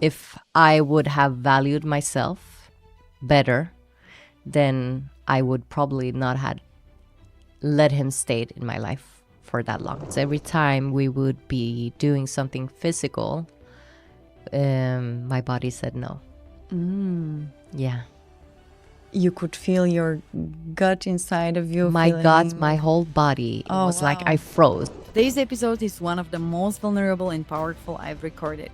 if I would have valued myself better, then I would probably not have let him stay in my life for that long. So every time we would be doing something physical, my body said no. Yeah. You could feel your gut inside of you. My gut, my whole body, it was like I froze. Today's episode is one of the most vulnerable and powerful I've recorded.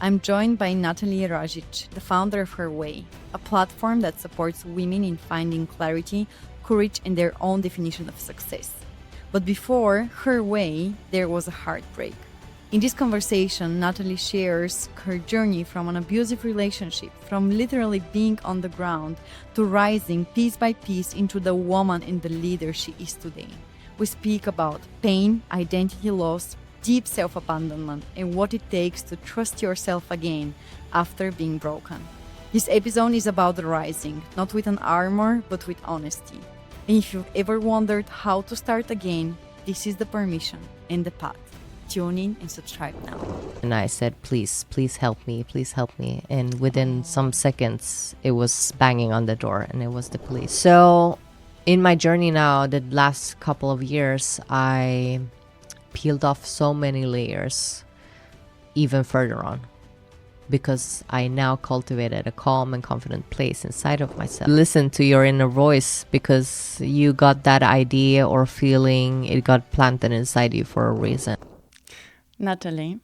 I'm joined by Nathalie Rajic, the founder of Her Way, a platform that supports women in finding clarity, courage, and their own definition of success. But before Her Way, there was a heartbreak. In this conversation, Nathalie shares her journey from an abusive relationship, from literally being on the ground, to rising piece by piece into the woman and the leader she is today. We speak about pain, identity loss, deep self-abandonment, and what it takes to trust yourself again after being broken. This episode is about the rising, not with an armor, but with honesty. And if you've ever wondered how to start again, this is the permission and the path. Tune in and subscribe now. And I said, please help me, please help me. And within some seconds, it was banging on the door and it was the police. So in my journey now, the last couple of years, I peeled off so many layers even further on, because I now cultivated a calm and confident place inside of myself. Listen to your inner voice, because you got that idea or feeling, it got planted inside you for a reason. Nathalie,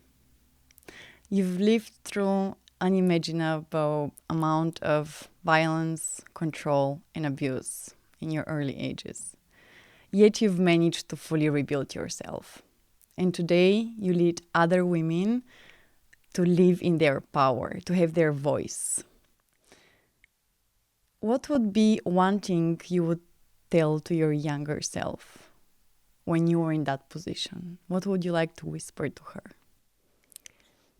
you've lived through unimaginable amount of violence, control, and abuse in your early ages. Yet you've managed to fully rebuild yourself. And today you lead other women to live in their power, to have their voice. What would be one thing you would tell to your younger self when you were in that position? What would you like to whisper to her?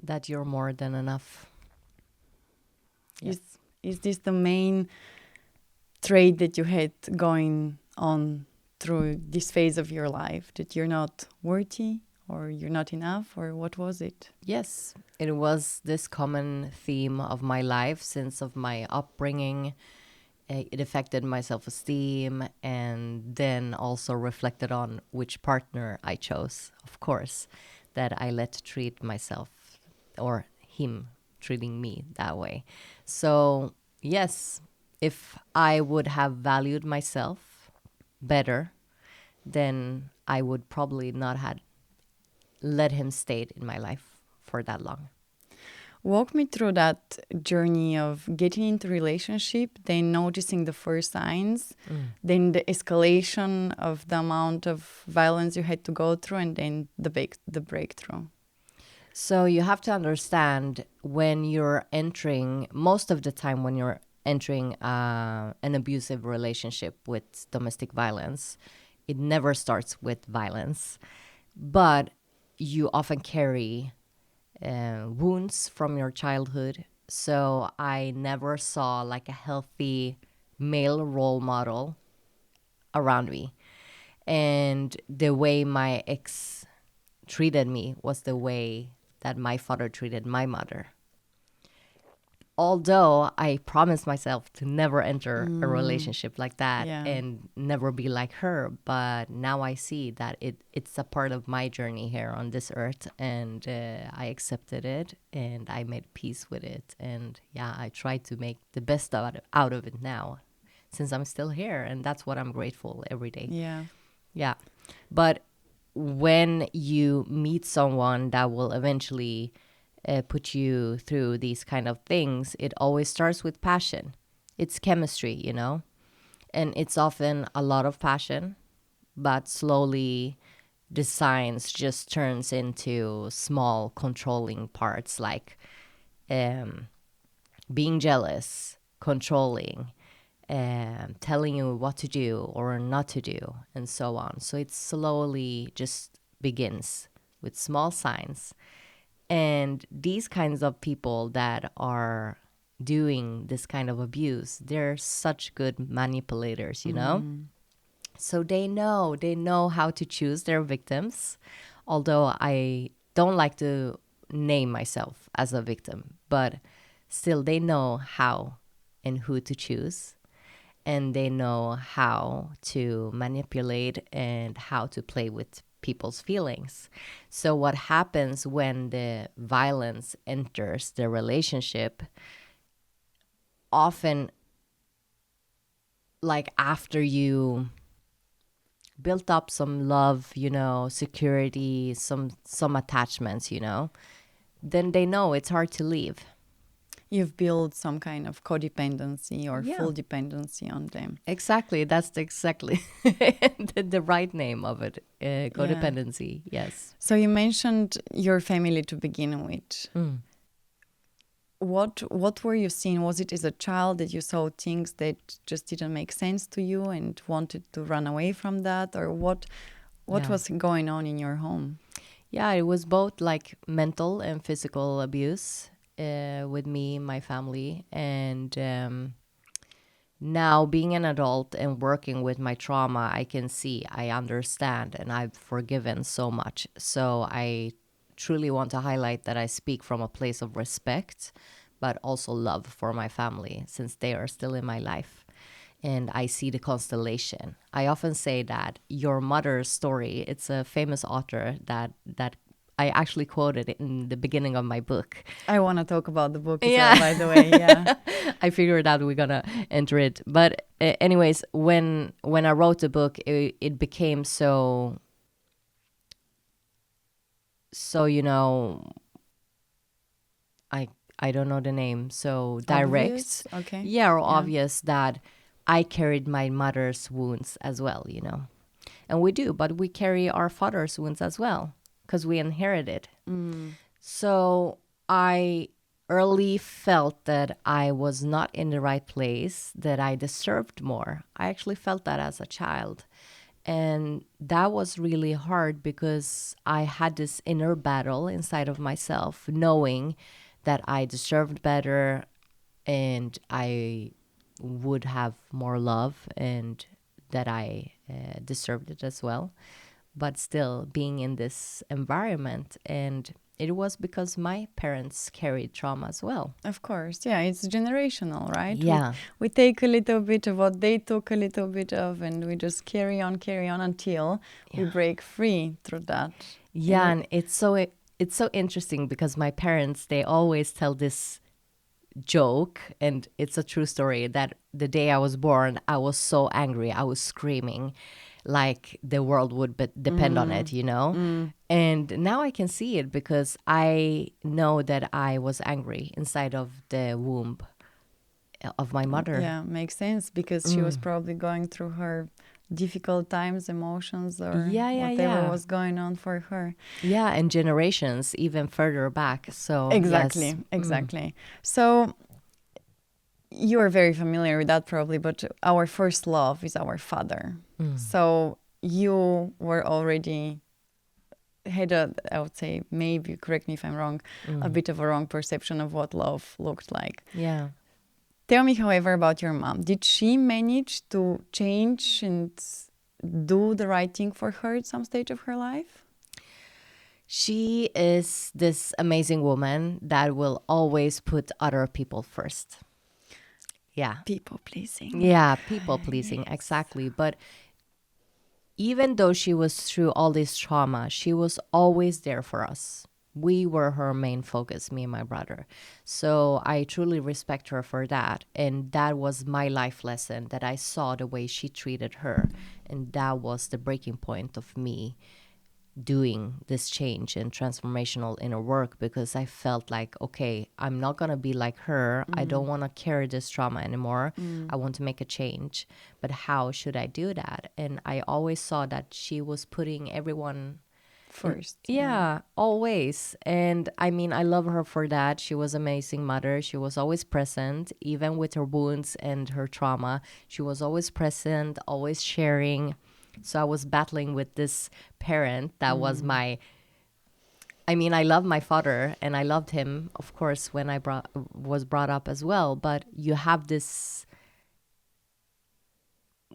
That you're more than enough. Yes. Is this the main trait that you had going on through this phase of your life? That you're not worthy, or you're not enough, or what was it? Yes, it was this common theme of my life since of my upbringing. It affected my self-esteem, and then also reflected on which partner I chose, of course, that I let treat myself, or him treating me that way. So yes, if I would have valued myself better, then I would probably not have let him stay in my life for that long. Walk me through that journey of getting into relationship, then noticing the first signs, then the escalation of the amount of violence you had to go through, and then the breakthrough. So you have to understand, when you're entering, most of the time when you're entering an abusive relationship with domestic violence, it never starts with violence, but you often carry wounds from your childhood. So I never saw like a healthy male role model around me. And the way my ex treated me was the way that my father treated my mother. Although I promised myself to never enter a relationship like that and never be like her, but now I see that it's a part of my journey here on this earth, and I accepted it and I made peace with it, and I try to make the best out of it now, since I'm still here, and that's what I'm grateful every day. Yeah. But when you meet someone that will eventually put you through these kind of things, it always starts with passion. It's chemistry, you know? And it's often a lot of passion, but slowly the science just turns into small controlling parts, like being jealous, controlling, telling you what to do or not to do, and so on. So it slowly just begins with small signs. And these kinds of people that are doing this kind of abuse, they're such good manipulators, you know? So they know how to choose their victims. Although I don't like to name myself as a victim, but still they know how and who to choose, and they know how to manipulate and how to play with people's feelings. So what happens when the violence enters the relationship, often like after you built up some love, security, some attachments, then they know it's hard to leave. You've built some kind of codependency or Yeah. full dependency on them. Exactly. That's exactly the right name of it. Codependency. Yes. So you mentioned your family to begin with. Mm. What were you seeing? Was it as a child that you saw things that just didn't make sense to you and wanted to run away from that? Or what Yeah. was going on in your home? Yeah, it was both like mental and physical abuse with me, my family. And now being an adult and working with my trauma, I can see, I understand, and I've forgiven so much. So I truly want to highlight that I speak from a place of respect, but also love for my family, since they are still in my life. And I see the constellation. I often say that your mother's story, it's a famous author that I actually quoted it in the beginning of my book. I want to talk about the book as Yeah. well, by the way. Yeah. I figured out we're gonna enter it. But anyways, when I wrote the book, it became so I don't know the name, so direct. Obvious? Okay. Yeah, or obvious that I carried my mother's wounds as well, And we do, but we carry our father's wounds as well, because we inherited. So I early felt that I was not in the right place, that I deserved more. I actually felt that as a child. And that was really hard because I had this inner battle inside of myself, knowing that I deserved better and I would have more love and that I deserved it as well. But still being in this environment, and it was because my parents carried trauma as well. Of course. Yeah, it's generational, right? Yeah. We take a little bit of what they took a little bit of, and we just carry on until we break free through that. Yeah, and it's so interesting because my parents, they always tell this joke, and it's a true story, that the day I was born, I was so angry. I was screaming like the world would depend on it, And now I can see it because I know that I was angry inside of the womb of my mother. Yeah, makes sense because she was probably going through her difficult times, emotions, or whatever was going on for her. Yeah, and generations even further back. So exactly. So you are very familiar with that probably, but our first love is our father. So you were already had I would say, maybe, correct me if I'm wrong, a bit of a wrong perception of what love looked like. Yeah. Tell me, however, about your mom. Did she manage to change and do the right thing for her at some stage of her life? She is this amazing woman that will always put other people first. Yeah. People pleasing. Yeah, people pleasing, exactly. But even though she was through all this trauma, she was always there for us. We were her main focus, me and my brother. So I truly respect her for that. And that was my life lesson, that I saw the way she treated her. And that was the breaking point of me doing this change and transformational inner work, because I felt like, okay, I'm not going to be like her. I don't want to carry this trauma anymore. I want to make a change. But how should I do that? And I always saw that she was putting everyone first. Yeah, always. And I mean, I love her for that. She was an amazing mother. She was always present, even with her wounds and her trauma. She was always present, always sharing. So I was battling with this parent that was I love my father and I loved him, of course, when I was brought up as well. But you have this,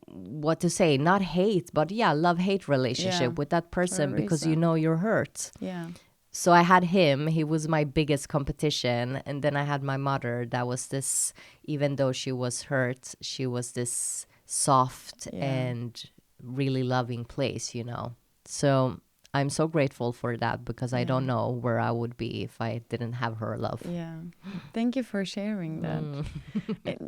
what to say, not hate, but love-hate relationship with that person because you know you're hurt. Yeah. So I had him, he was my biggest competition. And then I had my mother, that was this, even though she was hurt, she was this soft and really loving place, you know. So I'm so grateful for that because I don't know where I would be if I didn't have her love. Yeah. Thank you for sharing that.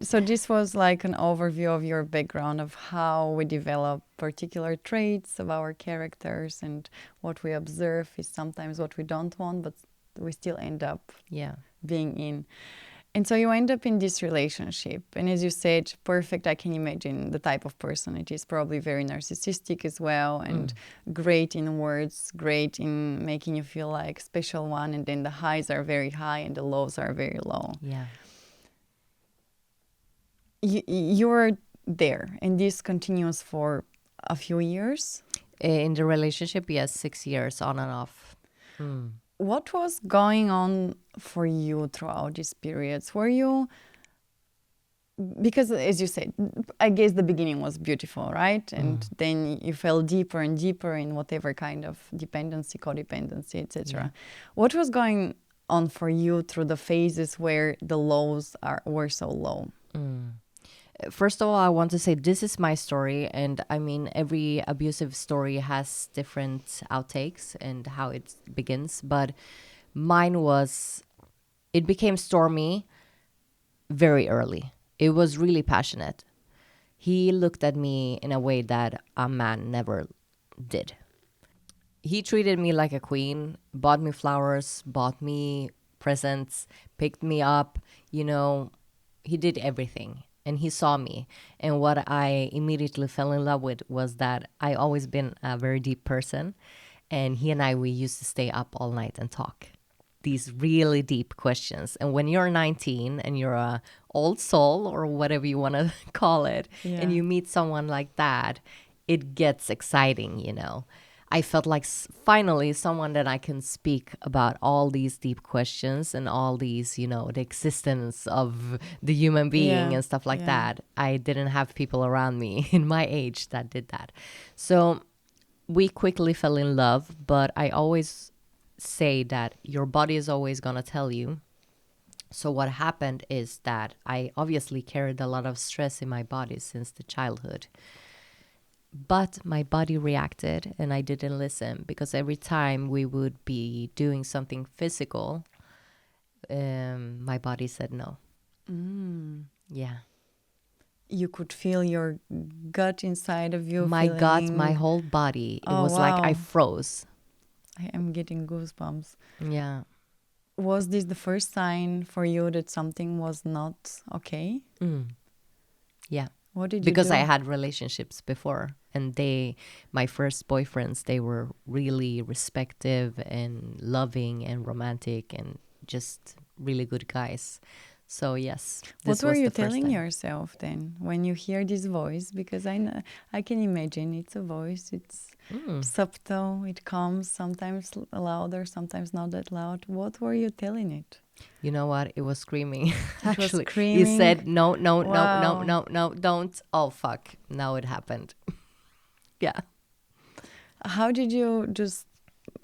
So this was like an overview of your background of how we develop particular traits of our characters, and what we observe is sometimes what we don't want, but we still end up being in. And so you end up in this relationship. And as you said, perfect, I can imagine the type of person it is. Probably very narcissistic as well, and great in words, great in making you feel like special one. And then the highs are very high and the lows are very low. Yeah. You're there, and this continues for a few years. In the relationship, yes, 6 years on and off. What was going on for you throughout these periods? Were you, because as you said, I guess the beginning was beautiful, right? And then you fell deeper and deeper in whatever kind of dependency, codependency, etc. What was going on for you through the phases where the lows were so low? First of all, I want to say this is my story. And I mean, every abusive story has different outtakes and how it begins. But mine was, it became stormy very early. It was really passionate. He looked at me in a way that a man never did. He treated me like a queen, bought me flowers, bought me presents, picked me up, you know, he did everything. And he saw me. And what I immediately fell in love with was that I always been a very deep person. And he and I, we used to stay up all night and talk these really deep questions. And when you're 19 and you're a old soul or whatever you want to call it, and you meet someone like that, it gets exciting, you know. I felt like finally someone that I can speak about all these deep questions and all these, you know, the existence of the human being and stuff like that. I didn't have people around me in my age that did that. So we quickly fell in love, but I always say that your body is always going to tell you. So what happened is that I obviously carried a lot of stress in my body since the childhood. But my body reacted and I didn't listen, because every time we would be doing something physical, my body said no. Yeah. You could feel your gut inside of you. My gut, my whole body. It was like I froze. I am getting goosebumps. Yeah. Was this the first sign for you that something was not okay? Yeah. What did you Because do? I had relationships before, and my first boyfriends, they were really respective and loving and romantic and just really good guys. So yes, what were you telling yourself then when you hear this voice? Because I can imagine it's a voice. It's subtle. It comes sometimes louder, sometimes not that loud. What were you telling it? You know what? It was screaming. Actually, was screaming. You said no, no, no, don't. Oh fuck! Now it happened. Yeah. How did you just?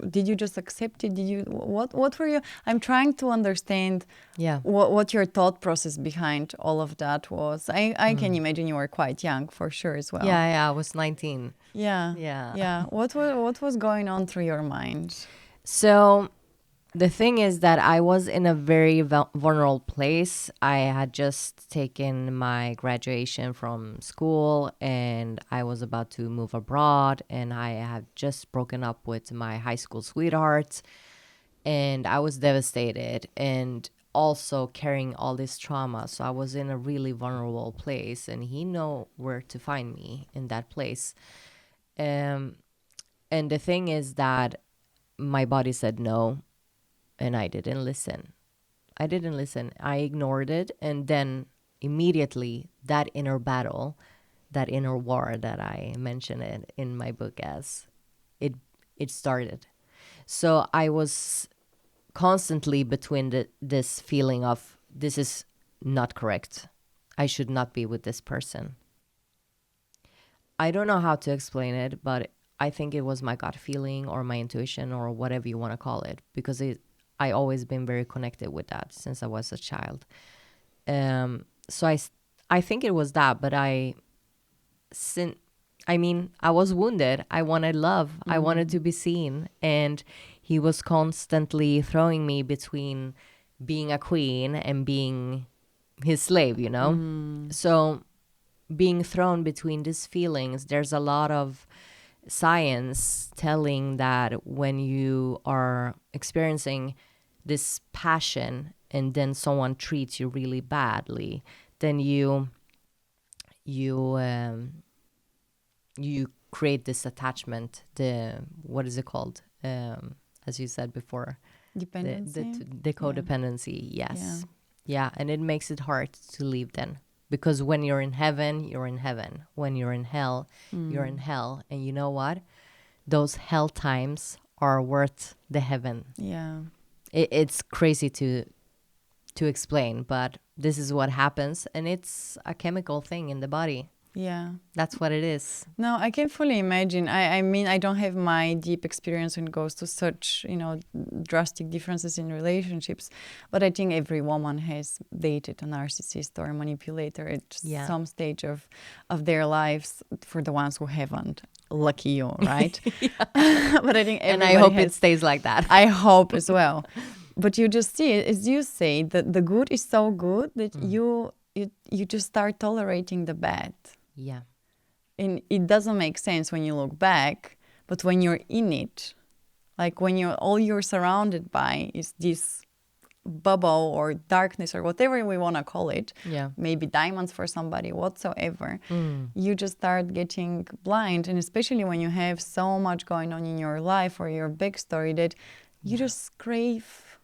Did you just accept it? Did you? What were you? I'm trying to understand. Yeah. What your thought process behind all of that was. I can imagine you were quite young for sure as well. Yeah. I was 19. Yeah. What was going on through your mind? So the thing is that I was in a very vulnerable place. I had just taken my graduation from school and I was about to move abroad, and I had just broken up with my high school sweetheart, and I was devastated and also carrying all this trauma. So I was in a really vulnerable place, and he knew where to find me in that place. And the thing is that my body said no. And I didn't listen. I ignored it. And then immediately that inner battle, that inner war that I mentioned it in my book as, it started. So I was constantly between this feeling of this is not correct. I should not be with this person. I don't know how to explain it, but I think it was my gut feeling or my intuition or whatever you want to call it, because I always been very connected with that since I was a child. So I think it was that, but I was wounded. I wanted love. I wanted to be seen. And he was constantly throwing me between being a queen and being his slave, you know? So being thrown between these feelings, there's a lot of science telling that when you are experiencing this passion and then someone treats you really badly, then you create this attachment, what is it called, as you said before, Dependency. the codependency. Yes. Yeah, and it makes it hard to leave then, because when you're in heaven, you're in heaven. When you're in hell, you're in hell. And you know what, those hell times are worth the heaven. Yeah. It's crazy to explain, but this is what happens, and it's a chemical thing in the body. Yeah. That's what it is. No, I can fully imagine. I mean, I don't have my deep experience when it goes to such, drastic differences in relationships. But I think every woman has dated a narcissist or a manipulator at some stage of their lives, for the ones who haven't. Lucky you, right? But I think and I hope it stays like that. I hope as well. But you just see it, as you say, that the good is so good that you just start tolerating the bad. Yeah. And it doesn't make sense when you look back, but when you're in it, like when all you're surrounded by is this bubble or darkness or whatever we want to call it, maybe diamonds for somebody, whatsoever, you just start getting blind. And especially when you have so much going on in your life or your backstory, that you just crave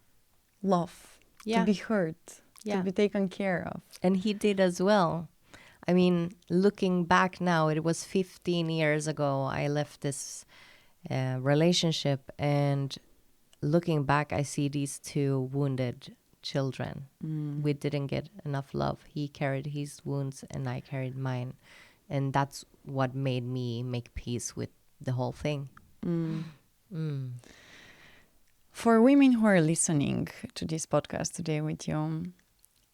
love, to be heard, to be taken care of. And he did as well. I mean, looking back now, it was 15 years ago I left this relationship, and looking back, I see these two wounded children. We didn't get enough love. He carried his wounds and I carried mine. And that's what made me make peace with the whole thing. For women who are listening to this podcast today with you,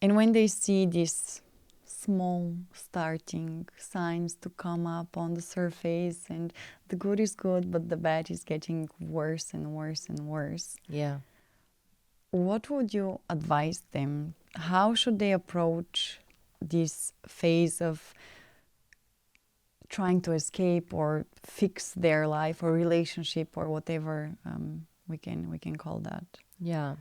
and when they see these small starting signs to come up on the surface, and the good is good, but the bad is getting worse and worse and worse. Yeah. What would you advise them? How should they approach this phase of trying to escape or fix their life or relationship or whatever we can call that? Yeah.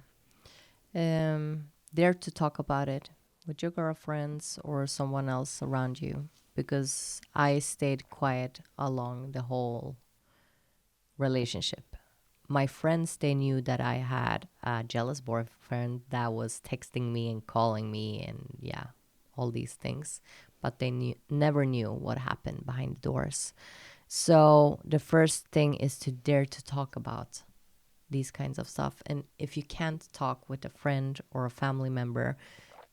Dare to talk about it with your girlfriends or someone else around you, because I stayed quiet along the whole relationship. My friends, they knew that I had a jealous boyfriend that was texting me and calling me and all these things, but they never knew what happened behind the doors. So the first thing is to dare to talk about these kinds of stuff. And if you can't talk with a friend or a family member,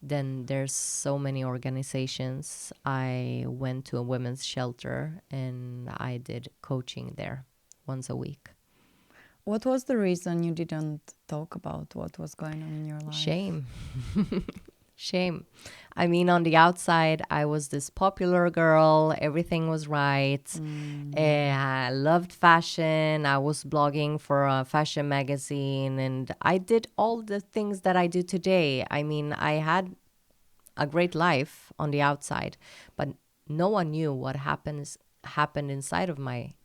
then there's so many organizations. I went to a women's shelter and I did coaching there once a week. What was the reason you didn't talk about what was going on in your life? Shame. Shame. I mean, on the outside, I was this popular girl. Everything was right. I loved fashion. I was blogging for a fashion magazine. And I did all the things that I do today. I mean, I had a great life on the outside. But no one knew what happened inside of my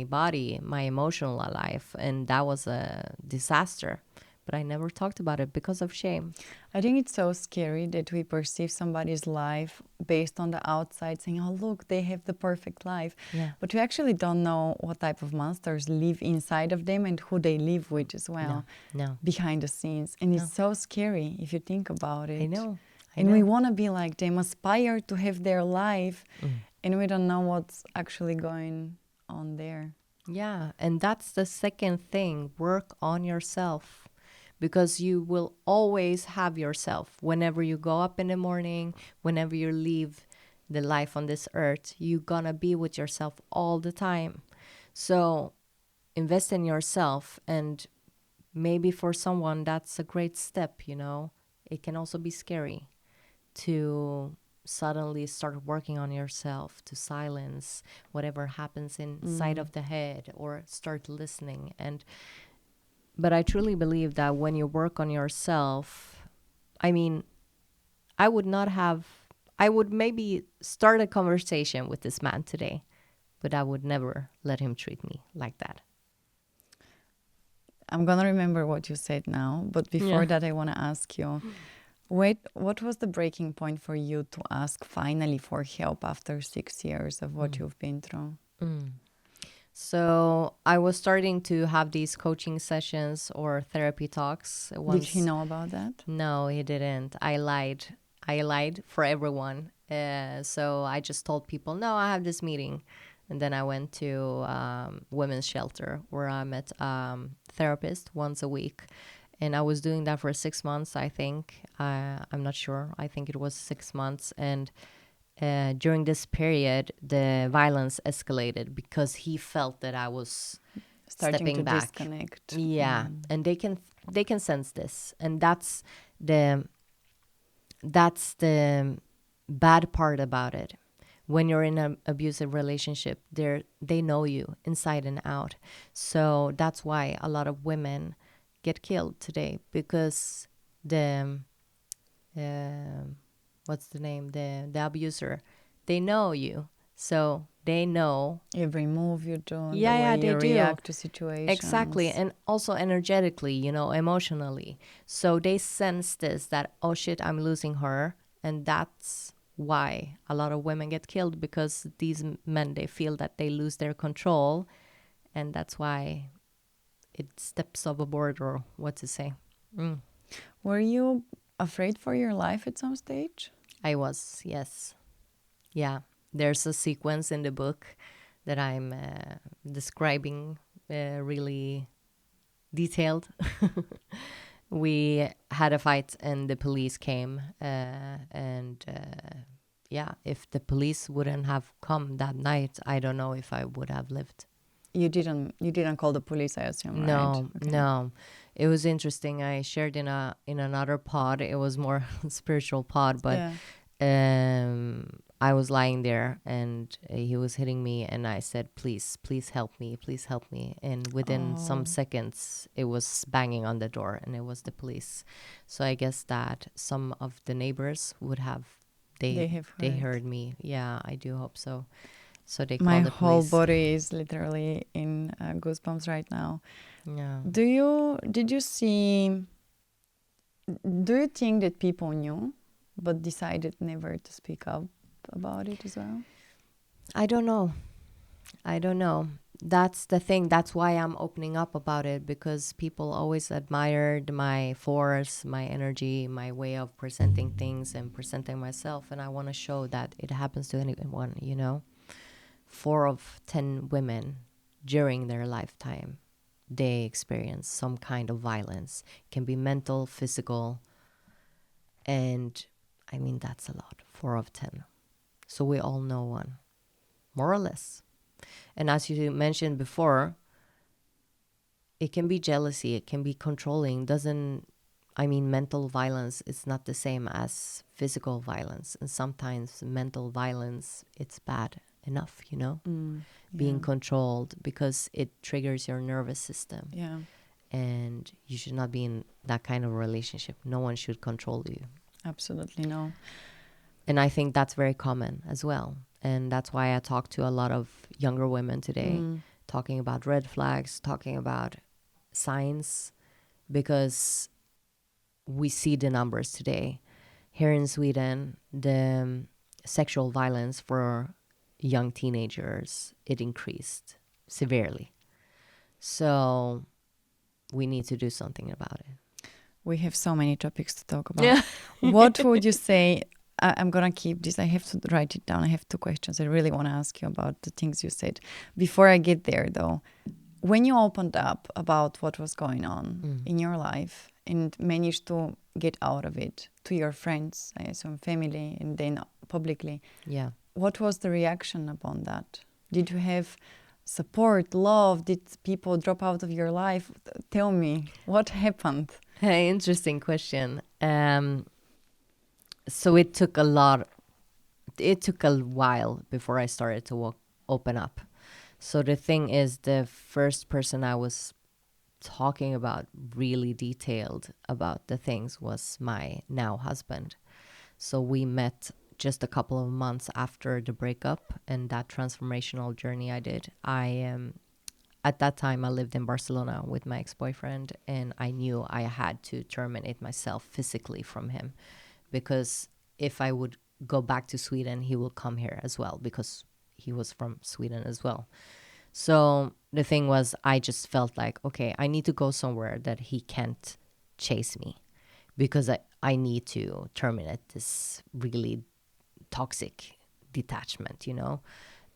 body, my emotional life. And that was a disaster. But I never talked about it because of shame. I think it's so scary that we perceive somebody's life based on the outside, saying, oh, look, they have the perfect life. Yeah. But we actually don't know what type of monsters live inside of them and who they live with as well. No. Behind the scenes. And it's so scary if you think about it. I know. And we want to be like them, aspire to have their life. And we don't know what's actually going on there. Yeah. And that's the second thing. Work on yourself. Because you will always have yourself. Whenever you go up in the morning, whenever you leave the life on this earth, you're gonna be with yourself all the time. So invest in yourself, and maybe for someone that's a great step, you know. It can also be scary to suddenly start working on yourself, to silence whatever happens inside of the head, or start listening. But I truly believe that when you work on yourself, I mean, I would not have, I would maybe start a conversation with this man today, but I would never let him treat me like that. I'm gonna remember what you said now, but before Yeah. that, I want to ask you, wait, what was the breaking point for you to ask finally for help after 6 years of what you've been through? So I was starting to have these coaching sessions or therapy talks Did he once. know about that? No, he didn't. I lied. I lied for everyone. So I just told people, no, I have this meeting. And then I went to women's shelter where I met therapist once a week. And I was doing that for 6 months, I think. I'm not sure. I think it was 6 months. And during this period, the violence escalated because he felt that I was Starting stepping to back. disconnect. Yeah, and they can sense this, and the that's the bad part about it. When you're in an abusive relationship, they know you inside and out. So that's why a lot of women get killed today, because the uh, what's the name, the abuser, they know you, so they know. Every move you do, the Yeah, way yeah, they you do. react to situations. Exactly. And also energetically, you know, emotionally. So they sense this, that, oh shit, I'm losing her. And that's why a lot of women get killed, because these men, they feel that they lose their control. And that's why it steps overboard, or what to say. Were you afraid for your life at some stage? I was, yes. Yeah. There's a sequence in the book that I'm describing really detailed. We had a fight and the police came, and yeah, if the police wouldn't have come that night, I don't know if I would have lived. You didn't call the police, I assume, right? No, Okay. no. It was interesting. I shared in another pod. It was more spiritual pod, but Yeah. I was lying there and he was hitting me, and I said, please, please help me, please help me. And within some seconds, it was banging on the door, and it was the police. So I guess that some of the neighbors would have, They have they heard. heard me. Yeah, I do hope so. So they My called the whole police. body is literally in goosebumps right now. Yeah. Did you see, do you think that people knew but decided never to speak up about it as well? I don't know. I don't know. That's the thing. That's why I'm opening up about it, because people always admired my force, my energy, my way of presenting things and presenting myself. And I want to show that it happens to anyone, you know? 4 of 10 women during their lifetime, they experience some kind of violence. It can be mental, physical. And I mean, that's a lot. 4 of 10. So we all know one, more or less. And as you mentioned before, it can be jealousy, it can be controlling. Mental violence is not the same as physical violence. And sometimes mental violence, it's bad enough, you know, being controlled, because it triggers your nervous system. Yeah. And you should not be in that kind of relationship. No one should control you. Absolutely no. And I think that's very common as well. And that's why I talk to a lot of younger women today, talking about red flags, talking about signs, because we see the numbers today. Here in Sweden, the sexual violence for young teenagers, it increased severely. So we need to do something about it. We have so many topics to talk about. Yeah. What would you say? I'm going to keep this. I have to write it down. I have 2 questions. I really want to ask you about the things you said. Before I get there, though, when you opened up about what was going on in your life and managed to get out of it to your friends, I assume family, and then publicly, Yeah. what was the reaction upon that? Did you have support, love? Did people drop out of your life? Tell me, what happened? Hey, interesting question. So it took a lot. It took a while before I started to open up. So the thing is, the first person I was talking about really detailed about the things was my now husband. So we met just a couple of months after the breakup and that transformational journey I did. At that time, I lived in Barcelona with my ex-boyfriend, and I knew I had to terminate myself physically from him, because if I would go back to Sweden, he will come here as well, because he was from Sweden as well. So the thing was, I just felt like, okay, I need to go somewhere that he can't chase me, because I need to terminate this really toxic detachment, you know?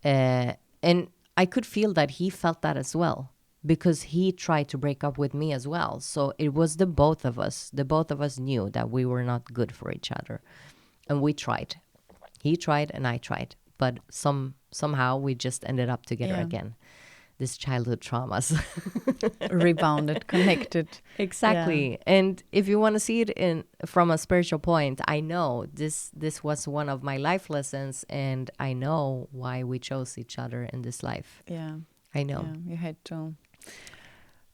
And I could feel that he felt that as well, because he tried to break up with me as well. So it was the both of us. The both of us knew that we were not good for each other. And we tried. He tried and I tried. But somehow we just ended up together again. This childhood traumas. Rebounded, connected. Exactly. And if you want to see it from a spiritual point, I know this was one of my life lessons, and I know why we chose each other in this life. Yeah. I know. Yeah, you had to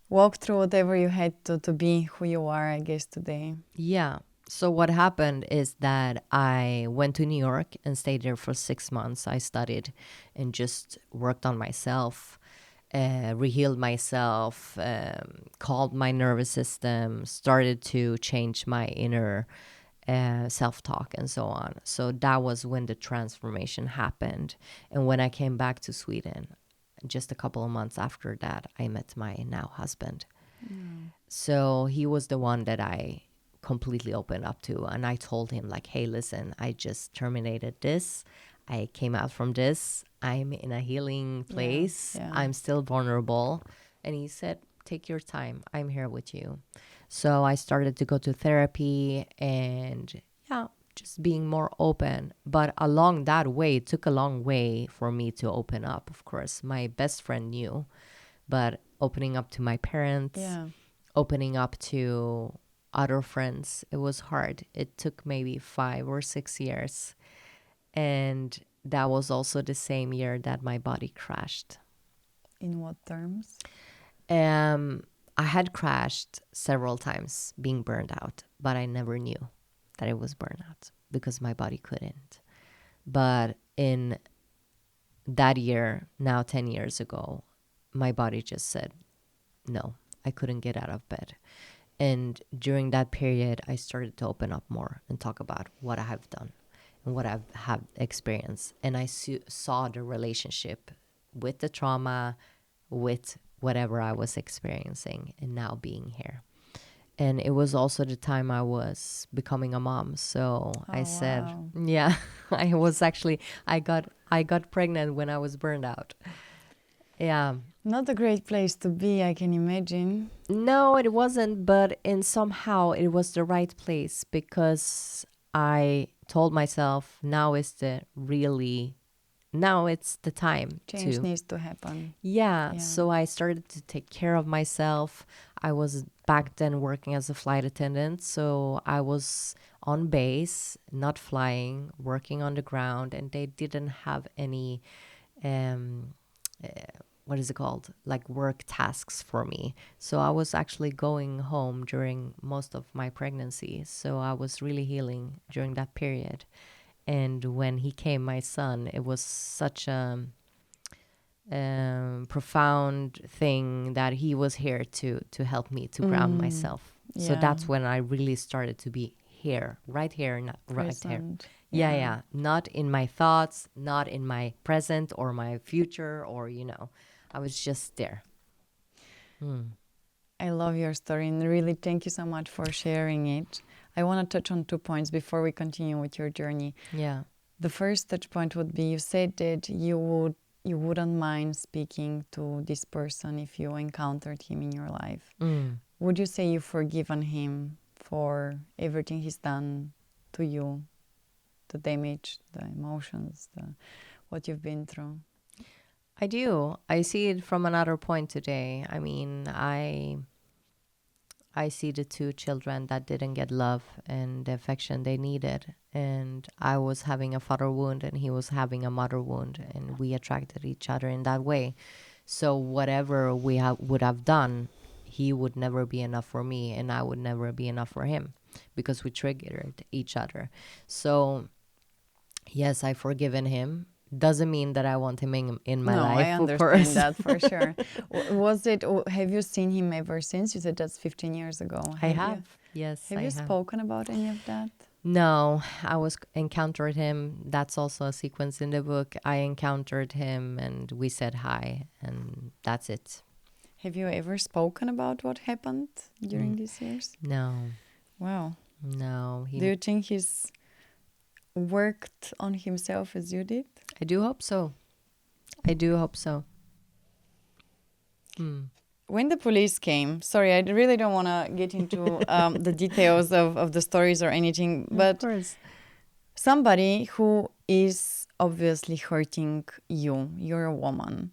walk through whatever you had to be who you are, I guess, today. Yeah. So what happened is that I went to New York and stayed there for 6 months. I studied and just worked on myself, rehealed myself, calmed my nervous system, started to change my inner self-talk and so on. So that was when the transformation happened. And when I came back to Sweden, just a couple of months after that, I met my now husband. So he was the one that I completely opened up to. And I told him, like, hey, listen, I just terminated this. I came out from this. I'm in a healing place. Yeah. I'm still vulnerable. And he said, take your time. I'm here with you. So I started to go to therapy and just being more open. But along that way, it took a long way for me to open up. Of course, my best friend knew, but opening up to my parents, opening up to other friends, it was hard. It took maybe 5 or 6 years. And that was also the same year that my body crashed. In what terms? I had crashed several times being burned out, but I never knew that it was burnout because my body couldn't. But in that year, now 10 years ago, my body just said, no, I couldn't get out of bed. And during that period, I started to open up more and talk about what I have done and what I have experienced. And I saw the relationship with the trauma, with whatever I was experiencing, and now being here. And it was also the time I was becoming a mom. So I said, yeah, I got pregnant when I was burned out. Yeah. Not a great place to be, I can imagine. No, it wasn't, but in somehow it was the right place, because I told myself now it's the time. Change needs to happen. Yeah, so I started to take care of myself. I was back then working as a flight attendant, so I was on base, not flying, working on the ground, and they didn't have any what is it called, like work tasks for me. So I was actually going home during most of my pregnancy. So I was really healing during that period. And when he came, my son, it was such a profound thing that he was here to help me to ground myself. So that's when I really started to be here, right here, not right here. Yeah. Not in my thoughts, not in my present or my future, or I was just there. I love your story, and really thank you so much for sharing it. I want to touch on 2 points before we continue with your journey. Yeah. The first touch point would be, you said that you wouldn't mind speaking to this person if you encountered him in your life. Would you say you've forgiven him for everything he's done to you, the damage, the emotions, what you've been through? I do. I see it from another point today. I mean, I see the two children that didn't get love and the affection they needed. And I was having a father wound and he was having a mother wound. And we attracted each other in that way. So whatever would have done, he would never be enough for me and I would never be enough for him because we triggered each other. So yes, I've forgiven him. Doesn't mean that I want him in my No, life, I of understand course. that for sure. Was it? Have you seen him ever since? You said that's 15 years ago. I have. Yes, Have I you have. spoken about any of that? No, I was encountered him. That's also a sequence in the book. I encountered him and we said hi and that's it. Have you ever spoken about what happened during these years? No, Wow. no. Do you think he's worked on himself as you did? I do hope so. I do hope so. When the police came, sorry, I really don't want to get into the details of the stories or anything, but Of course. somebody who is obviously hurting you, you're a woman.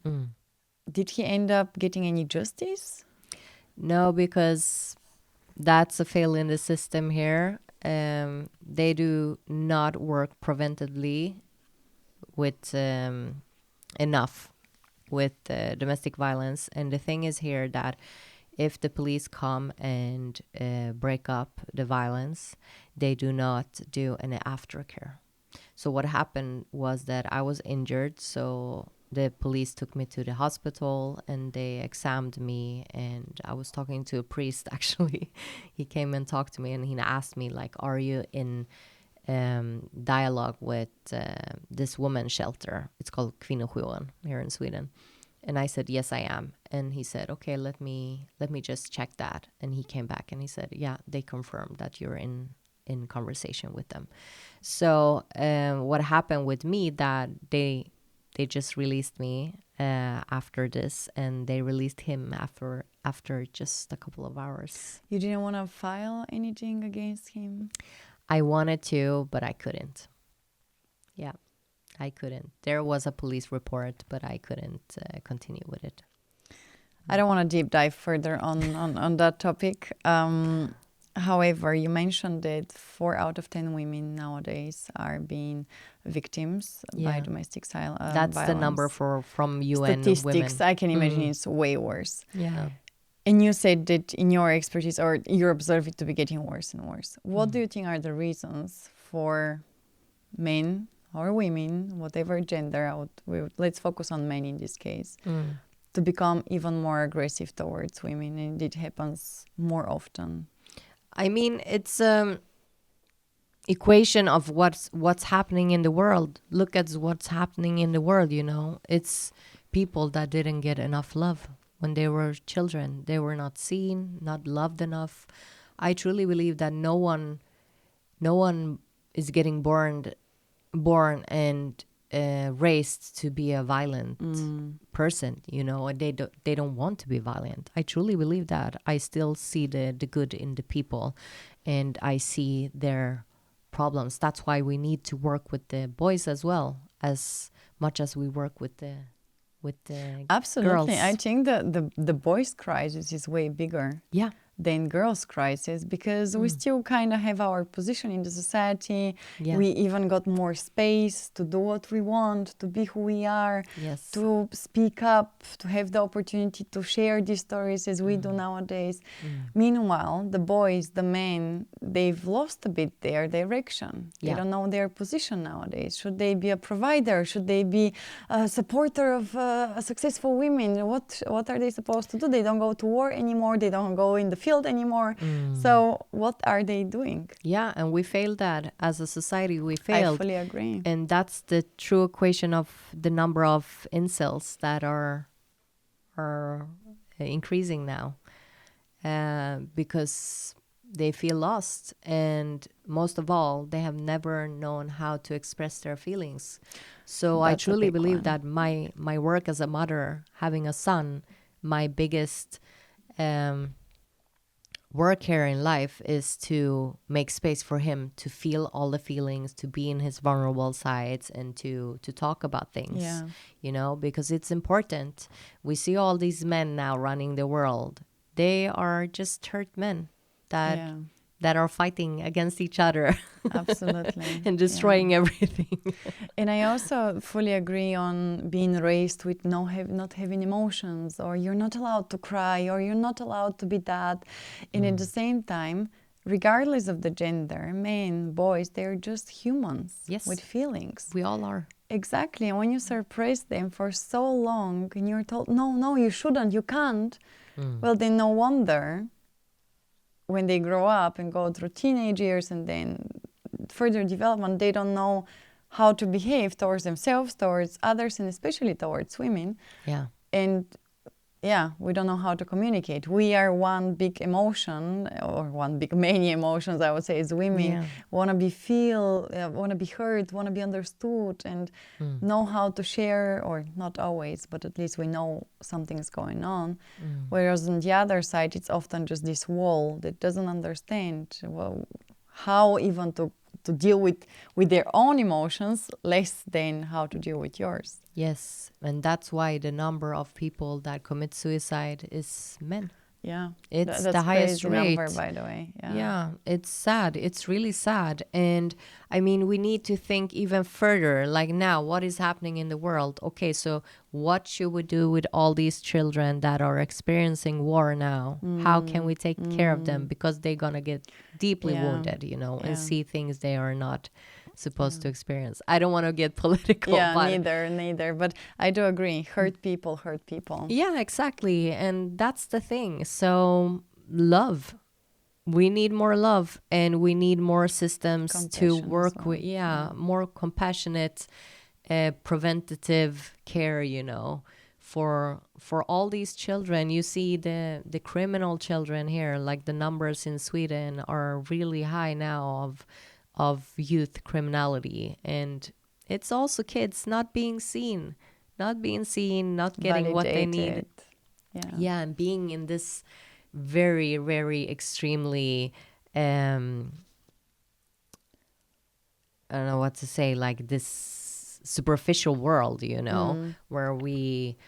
Did he end up getting any justice? No, because that's a fail in the system here. They do not work preventively with enough with domestic violence. And the thing is here that if the police come and break up the violence, they do not do any aftercare. So what happened was that I was injured, so the police took me to the hospital and they examined me, and I was talking to a priest actually. He came and talked to me and he asked me like, are you in dialogue with this women's shelter? It's called Kvinnojouren here in Sweden. And I said, yes, I am. And he said, okay, let me just check that. And he came back and he said, yeah, they confirmed that you're in conversation with them. So what happened with me that they just released me after this, and they released him after just a couple of hours. You didn't want to file anything against him? I wanted to, but I couldn't. Yeah, I couldn't. There was a police report, but I couldn't continue with it. I don't want to deep dive further on that topic. However, you mentioned that 4 out of 10 women nowadays are being victims by domestic violence. That's the number from UN statistics. women. I can imagine it's way worse. Yeah. And you said that in your expertise, or you observe it to be getting worse and worse. What do you think are the reasons for men or women, whatever gender, let's focus on men in this case, to become even more aggressive towards women, and it happens more often? I mean, it's equation of what's happening in the world. Look at what's happening in the world, you know. It's people that didn't get enough love when they were children. They were not seen, not loved enough. I truly believe that no one is getting born and raised to be a violent person, you know, and they don't want to be violent. I truly believe that. I still see the good in the people, and I see their problems. That's why we need to work with the boys as well, as much as we work with the Absolutely. girls. I think that the boys' crisis is way bigger. Yeah. Than girls' crisis, because we still kind of have our position in the society. Yeah. We even got more space to do what we want, to be who we are, Yes. to speak up, to have the opportunity to share these stories as we do nowadays. Meanwhile, the boys, the men, they've lost a bit their direction. They don't know their position nowadays. Should they be a provider? Should they be a supporter of a successful women? What are they supposed to do? They don't go to war anymore. They don't go in the field anymore. So what are they doing? Yeah, and we failed that as a society. We failed. I fully agree. And that's the true equation of the number of incels that are increasing now, because they feel lost, and most of all, they have never known how to express their feelings. So I truly believe that my work as a mother, having a son, my biggest work here in life is to make space for him to feel all the feelings, to be in his vulnerable sides, and to talk about things. Yeah. You know, because it's important. We see all these men now running the world. They are just hurt men that Yeah. that are fighting against each other Absolutely. and destroying everything. And I also fully agree on being raised with not having emotions, or you're not allowed to cry, or you're not allowed to be that. And at the same time, regardless of the gender, men, boys, they're just humans Yes. with feelings. We all are. Exactly. And when you suppress them for so long and you're told, no, you shouldn't, you can't, well, then no wonder when they grow up and go through teenage years and then further development, they don't know how to behave towards themselves, towards others, and especially towards women. Yeah. And yeah, we don't know how to communicate. We are one big emotion, or one big many emotions, I would say, as women. Want to be heard, want to be understood, and know how to share, or not always, but at least we know something's going on. Whereas on the other side, it's often just this wall that doesn't understand how even to deal with their own emotions, less than how to deal with yours. Yes, and that's why the number of people that commit suicide is men. Yeah, it's that's the highest crazy rate. number, by the way. Yeah, it's sad. It's really sad. And I mean, we need to think even further. Like now, what is happening in the world? Okay, so what should we do with all these children that are experiencing war now? How can we take care of them? Because they're going to get deeply wounded, you know, and see things they are not supposed to experience. I don't want to get political. Yeah, but neither. But I do agree. Hurt people. Yeah, exactly. And that's the thing. So love. We need more love, and we need more systems to work with. More compassionate, preventative care, you know, for all these children. You see the criminal children here, like the numbers in Sweden are really high now of youth criminality. And it's also kids not being seen, not getting what they need. Yeah, and being in this very, very extremely, I don't know what to say, like this superficial world, you know, where we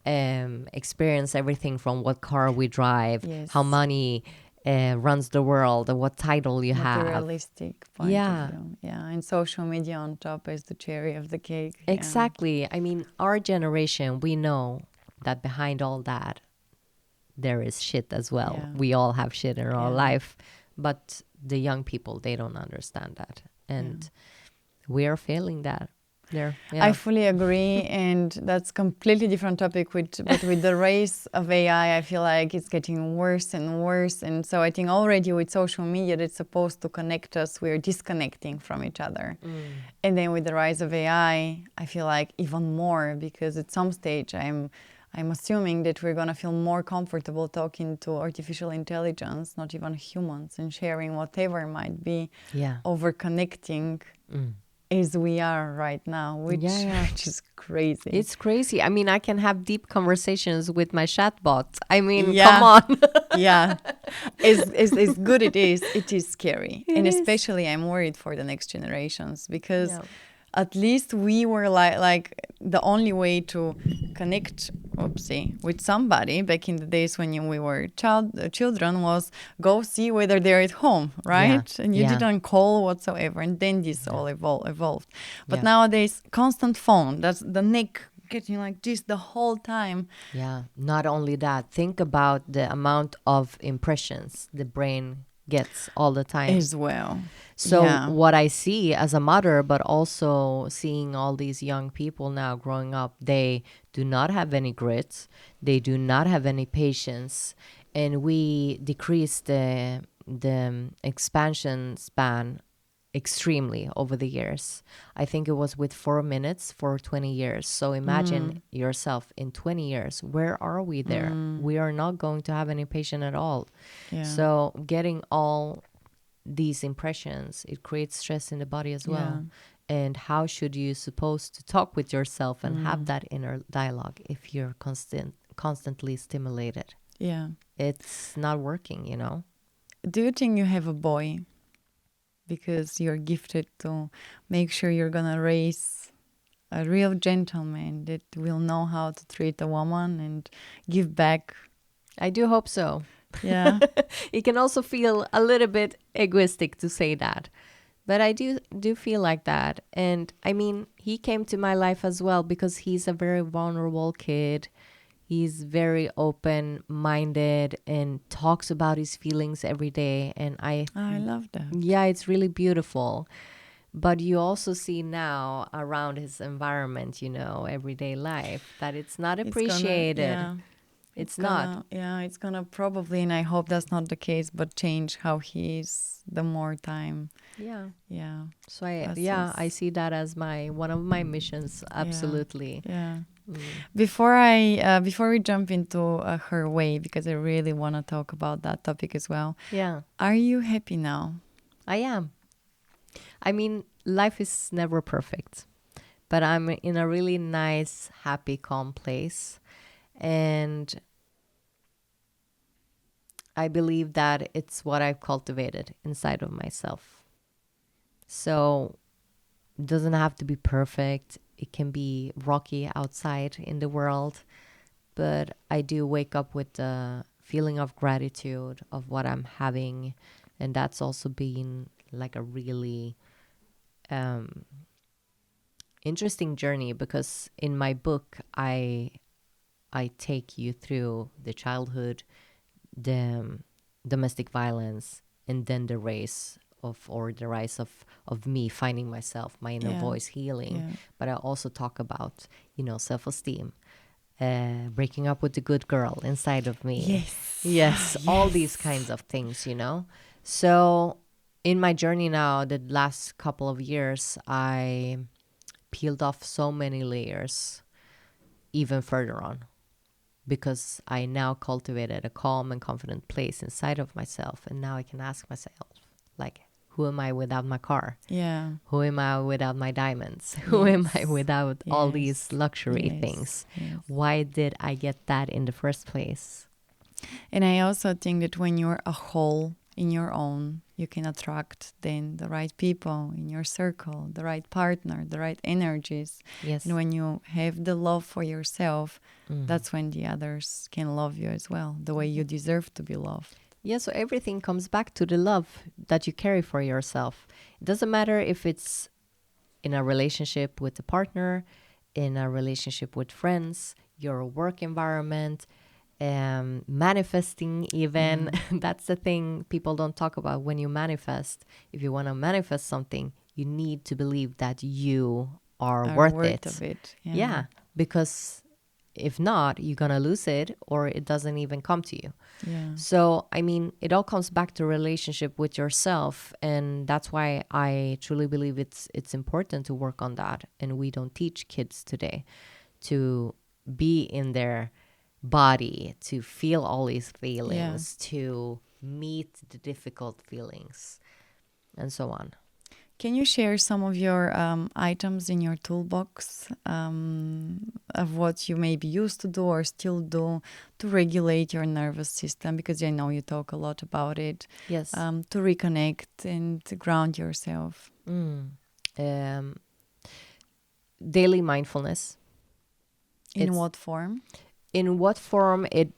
experience everything from what car we drive, how money runs the world, and what title you have. Materialistic point of view. Yeah, and social media on top is the cherry of the cake. Exactly. I mean, our generation, we know that behind all that, there is shit as well. We all have shit in our life, but the young people, they don't understand that, and we are failing that. I fully agree, and that's completely different topic. But with the rise of AI, I feel like it's getting worse and worse. And so I think already with social media that's supposed to connect us, we're disconnecting from each other. And then with the rise of AI, I feel like even more, because at some stage I'm assuming that we're going to feel more comfortable talking to artificial intelligence, not even humans, and sharing whatever it might be, over connecting as we are right now, which is crazy. It's crazy. I mean, I can have deep conversations with my chatbot. I mean, come on. As good it is scary. Especially I'm worried for the next generations, because at least we were like the only way to connect with somebody back in the days when we were children was go see whether they're at home, right? And you didn't call whatsoever, and then this all evolved. But nowadays, constant phone, that's the neck getting like this the whole time. Not only that, think about the amount of impressions the brain gets all the time as well. So what I see as a mother, but also seeing all these young people now growing up, they do not have any grit, they do not have any patience, and we decrease the expansion span extremely over the years. I think it was with 4 minutes for 20 years. So imagine yourself in 20 years. Where are we there? We are not going to have any patience at all. So getting all these impressions, it creates stress in the body as well. And how should you supposed to talk with yourself and have that inner dialogue if you're constantly stimulated? It's not working, you know. do you think you have a boy because you're gifted to make sure you're gonna raise a real gentleman that will know how to treat a woman and give back? I do hope so. Yeah. It can also feel a little bit egoistic to say that, but I do feel like that. And I mean, he came to my life as well because he's a very vulnerable kid. He's very open-minded and talks about his feelings every day. And I love that. yeah, it's really beautiful. But you also see now around his environment, everyday life, that it's not It's gonna, appreciated. yeah. It's not. Yeah, it's gonna probably, and I hope that's not the case, but change how he is the more time. Yeah. Yeah. So passes. I see that as one of my missions. Absolutely. Yeah. Before we jump into her way, because I really want to talk about that topic as well. Yeah. Are you happy now? I am. I mean, life is never perfect, but I'm in a really nice, happy, calm place. And I believe that it's what I've cultivated inside of myself. So it doesn't have to be perfect. It can be rocky outside in the world, but I do wake up with the feeling of gratitude of what I'm having. And that's also been like a really interesting journey, because in my book, I take you through the childhood, the domestic violence, and then the rise of me finding myself, my inner voice, healing. Yeah. But I also talk about, self-esteem, breaking up with the good girl inside of me. Yes, all these kinds of things. So in my journey now, the last couple of years, I peeled off so many layers even further on, because I now cultivated a calm and confident place inside of myself. And now I can ask myself, like, who am I without my car? Yeah. Who am I without my diamonds? Who am I without all these luxury things? Yes. Why did I get that in the first place? And I also think that when you're a whole in your own, you can attract then the right people in your circle, the right partner, the right energies. Yes. And when you have the love for yourself, that's when the others can love you as well, the way you deserve to be loved. Yeah, so everything comes back to the love that you carry for yourself. It doesn't matter if it's in a relationship with a partner, in a relationship with friends, your work environment, manifesting even. That's the thing people don't talk about. When you manifest, if you want to manifest something, you need to believe that you are worth it. Of it. Yeah, because if not, you're going to lose it, or it doesn't even come to you. Yeah. So, I mean, it all comes back to relationship with yourself. And that's why I truly believe it's important to work on that. And we don't teach kids today to be in their body, to feel all these feelings, to meet the difficult feelings, and so on. Can you share some of your items in your toolbox of what you maybe used to do or still do to regulate your nervous system? Because I know you talk a lot about it. Yes. To reconnect and to ground yourself. Daily mindfulness. In what form? In what form? It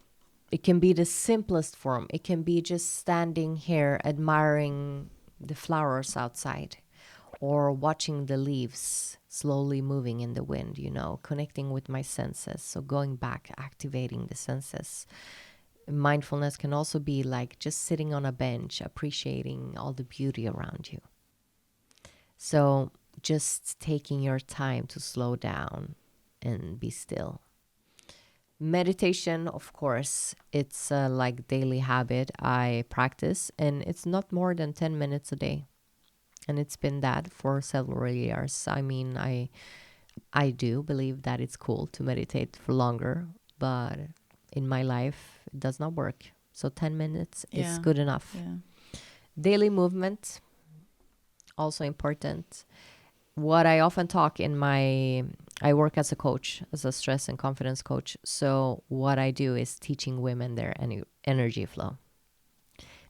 can be the simplest form. It can be just standing here admiring the flowers outside, or watching the leaves slowly moving in the wind, connecting with my senses. So going back, activating the senses. Mindfulness can also be like just sitting on a bench, appreciating all the beauty around you. So just taking your time to slow down and be still. Meditation, of course, it's like daily habit I practice, and it's not more than 10 minutes a day. And it's been that for several years. I mean, I do believe that it's cool to meditate for longer, but in my life, it does not work. So 10 minutes is good enough. Yeah. Daily movement, also important. What I often talk I work as a coach, as a stress and confidence coach. So what I do is teaching women their energy flow.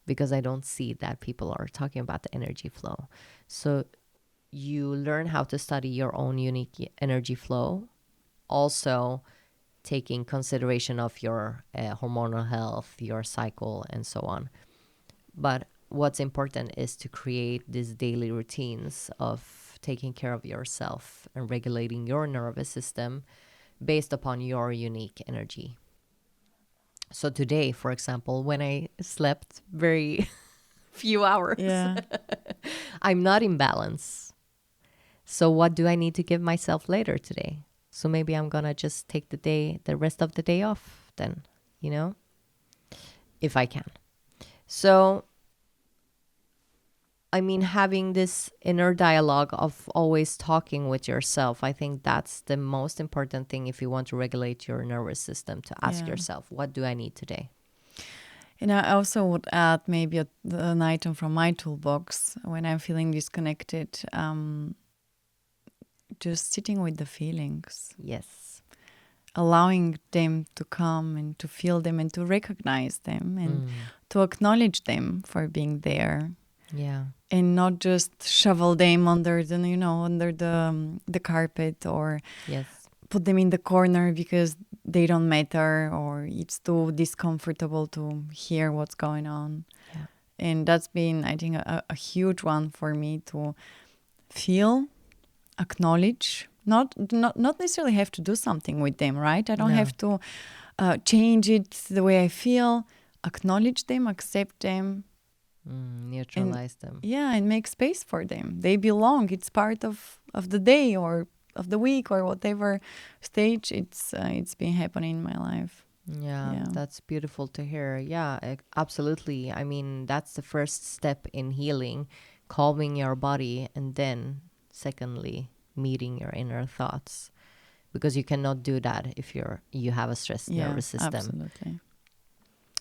because I don't see that people are talking about the energy flow. So you learn how to study your own unique energy flow, also taking consideration of your hormonal health, your cycle, and so on. But what's important is to create these daily routines of taking care of yourself and regulating your nervous system based upon your unique energy. So today, for example, when I slept very few hours, I'm not in balance. So what do I need to give myself later today? So maybe I'm gonna just take the rest of the day off then, if I can. So, I mean, having this inner dialogue of always talking with yourself, I think that's the most important thing if you want to regulate your nervous system, to ask yourself, what do I need today? And I also would add maybe an item from my toolbox when I'm feeling disconnected, just sitting with the feelings. Yes. Allowing them to come and to feel them and to recognize them and to acknowledge them for being there. Yeah. And not just shovel them under the carpet, or put them in the corner because they don't matter, or it's too discomfortable to hear what's going on. Yeah. And that's been, I think, a huge one for me, to feel, acknowledge, not necessarily have to do something with them, right? I don't have to change it the way I feel. Acknowledge them, accept them. Neutralize them. Yeah, and make space for them. They belong. It's part of the day or of the week or whatever stage it's been happening in my life. Yeah, that's beautiful to hear. Yeah, absolutely. I mean, that's the first step in healing, calming your body, and then secondly, meeting your inner thoughts, because you cannot do that if you have a stressed nervous system. Absolutely.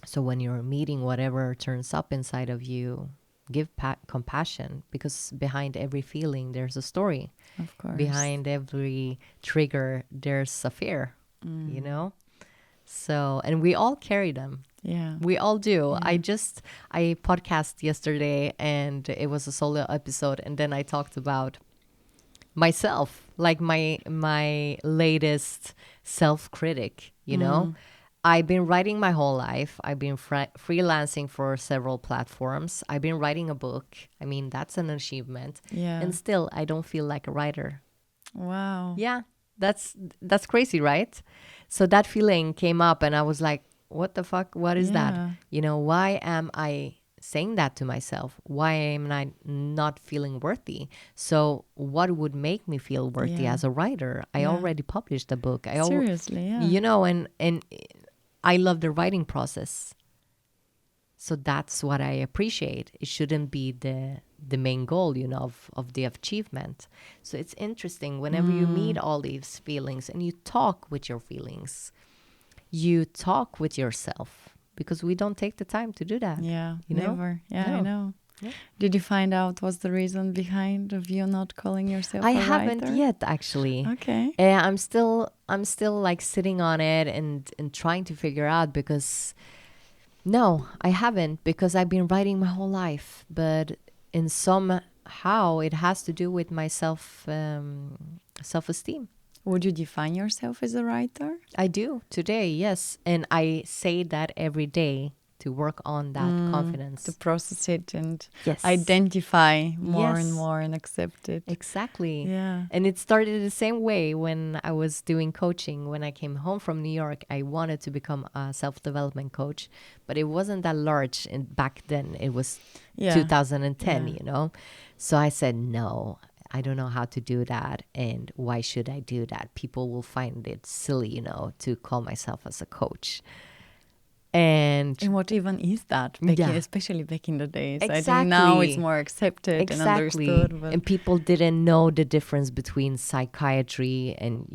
So when you're meeting whatever turns up inside of you, give compassion, because behind every feeling, there's a story. Of course. Behind every trigger, there's a fear, So, and we all carry them. Yeah. We all do. Yeah. I podcast yesterday, and it was a solo episode. And then I talked about myself, like my latest self-critic, I've been writing my whole life. I've been freelancing for several platforms. I've been writing a book. I mean, that's an achievement. Yeah. And still, I don't feel like a writer. Wow. Yeah, that's crazy, right? So that feeling came up, and I was like, what the fuck? What is that? Why am I saying that to myself? Why am I not feeling worthy? So what would make me feel worthy as a writer? I already published a book. Seriously, yeah. And I love the writing process. So that's what I appreciate. It shouldn't be the main goal, of the achievement. So it's interesting whenever you meet all these feelings and you talk with your feelings, you talk with yourself, because we don't take the time to do that. Yeah, never. Yeah, No. I know. Yeah. Did you find out what's the reason behind of you not calling yourself I a haven't writer? yet, actually. Okay. I'm still like sitting on it and trying to figure out, because no, I haven't, because I've been writing my whole life, but in somehow it has to do with my self-esteem. Would you define yourself as a writer? I do today, yes. And I say that every day to work on that confidence. To process it and Yes. identify more and Yes. more and accept it. Exactly. Yeah. And it started the same way when I was doing coaching. When I came home from New York, I wanted to become a self-development coach, but it wasn't that large. And back then it was 2010, So I said, no, I don't know how to do that. And why should I do that? People will find it silly, to call myself as a coach. And what even is that? Especially back in the days. Exactly. I think now it's more accepted and understood. But and people didn't know the difference between psychiatry and,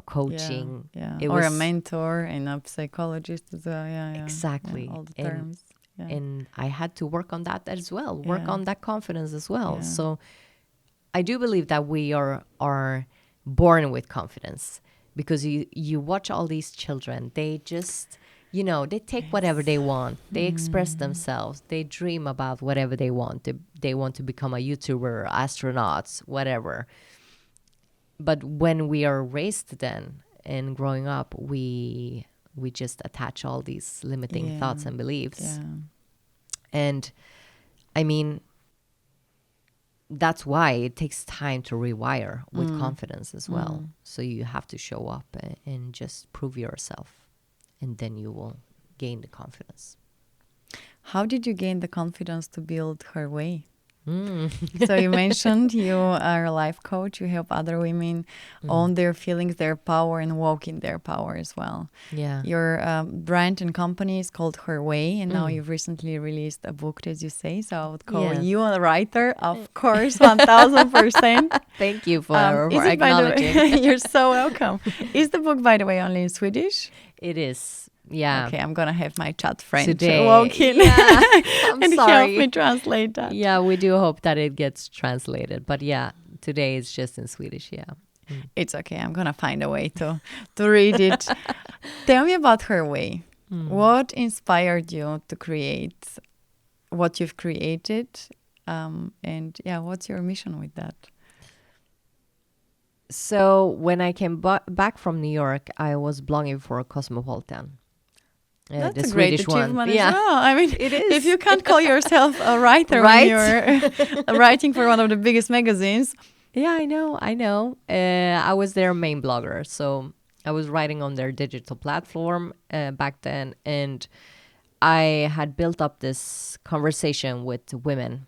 coaching. Yeah. It Or a was mentor and a psychologist as well. Yeah. Exactly. Yeah, all the terms. Yeah. And I had to work on that as well, work on that confidence as well. Yeah. So I do believe that we are born with confidence, because you watch all these children, they just, they take whatever they want. They express themselves. They dream about whatever they want. They want to become a YouTuber, astronauts, whatever. But when we are raised then and growing up, we just attach all these limiting thoughts and beliefs. Yeah. And I mean, that's why it takes time to rewire with confidence as well. So you have to show up and just prove yourself, and then you will gain the confidence. How did you gain the confidence to build Her Way? So you mentioned you are a life coach. You help other women own their feelings, their power, and walk in their power as well. Yeah. Your brand and company is called Her Way, and now you've recently released a book, as you say. So I would call you a writer, of course, 1000%. Thank you for By acknowledging. the way, you're so welcome. Is the book, by the way, only in Swedish? It is. Yeah. Okay, I'm gonna have my chat friend Today. walk in I'm and sorry. help me translate that. Yeah, we do hope that it gets translated. But yeah, today it's just in Swedish. Yeah. It's okay. I'm gonna find a way to read it. Tell me about Her Way. What inspired you to create what you've created? And what's your mission with that? So when I came back from New York, I was blogging for Cosmopolitan. That's the a great Swedish one. achievement Yeah. as well. I mean, It is. if you can't call yourself a writer Right? when you're writing for one of the biggest magazines. Yeah, I know. I was their main blogger. So I was writing on their digital platform back then. And I had built up this conversation with women.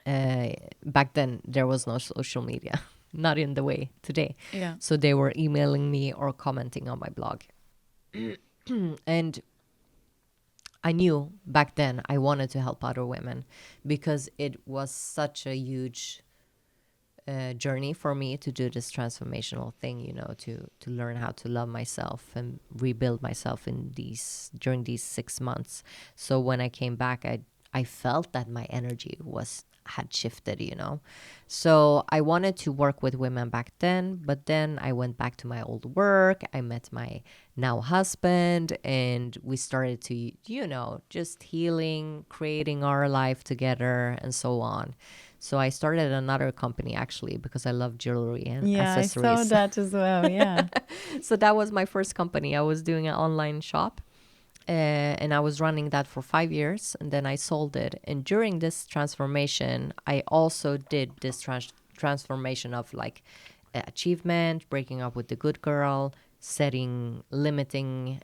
Back then, there was no social media. Not in the way today. Yeah. So they were emailing me or commenting on my blog. And I knew back then I wanted to help other women because it was such a huge journey for me to do this transformational thing, to learn how to love myself and rebuild myself during these 6 months. So when I came back, I felt that my energy had shifted, So I wanted to work with women back then, but then I went back to my old work. I met my now husband, and we started to, just healing, creating our life together, and so on. So I started another company, actually, because I love jewelry and accessories. I saw that as well, yeah. So that was my first company. I was doing an online shop. And I was running that for 5 years, and then I sold it. And during this transformation, I also did this transformation of achievement, breaking up with the good girl, setting limiting,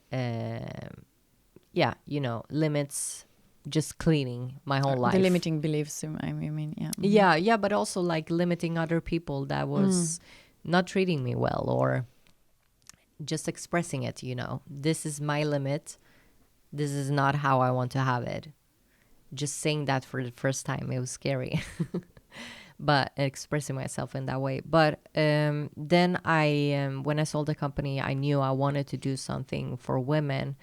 limits, just cleaning my whole life. The limiting beliefs, I mean, yeah. Yeah, but also limiting other people that was not treating me well, or just expressing it, this is my limit. This is not how I want to have it. Just saying that for the first time, it was scary. But expressing myself in that way. But then when I sold the company, I knew I wanted to do something for women.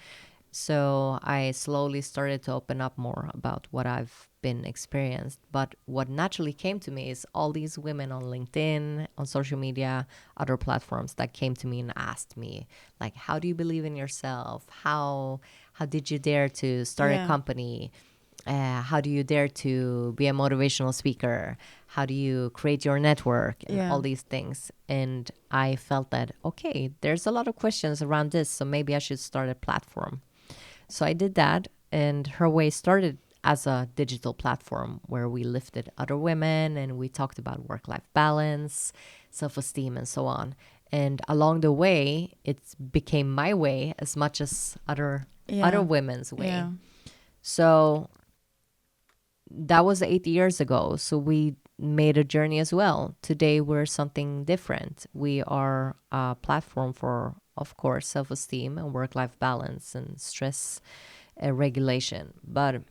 So I slowly started to open up more about what I've been experienced. But what naturally came to me is all these women on LinkedIn, on social media, other platforms that came to me and asked me, how do you believe in yourself? How did you dare to start a company? How do you dare to be a motivational speaker? How do you create your network? And all these things. And I felt that, okay, there's a lot of questions around this, so maybe I should start a platform. So I did that, and Her Way started as a digital platform where we lifted other women and we talked about work-life balance, self-esteem, and so on. And along the way, it became my way as much as other women's way. Yeah. So that was 8 years ago. So we made a journey as well. Today, we're something different. We are a platform for, of course, self-esteem and work-life balance and stress regulation. But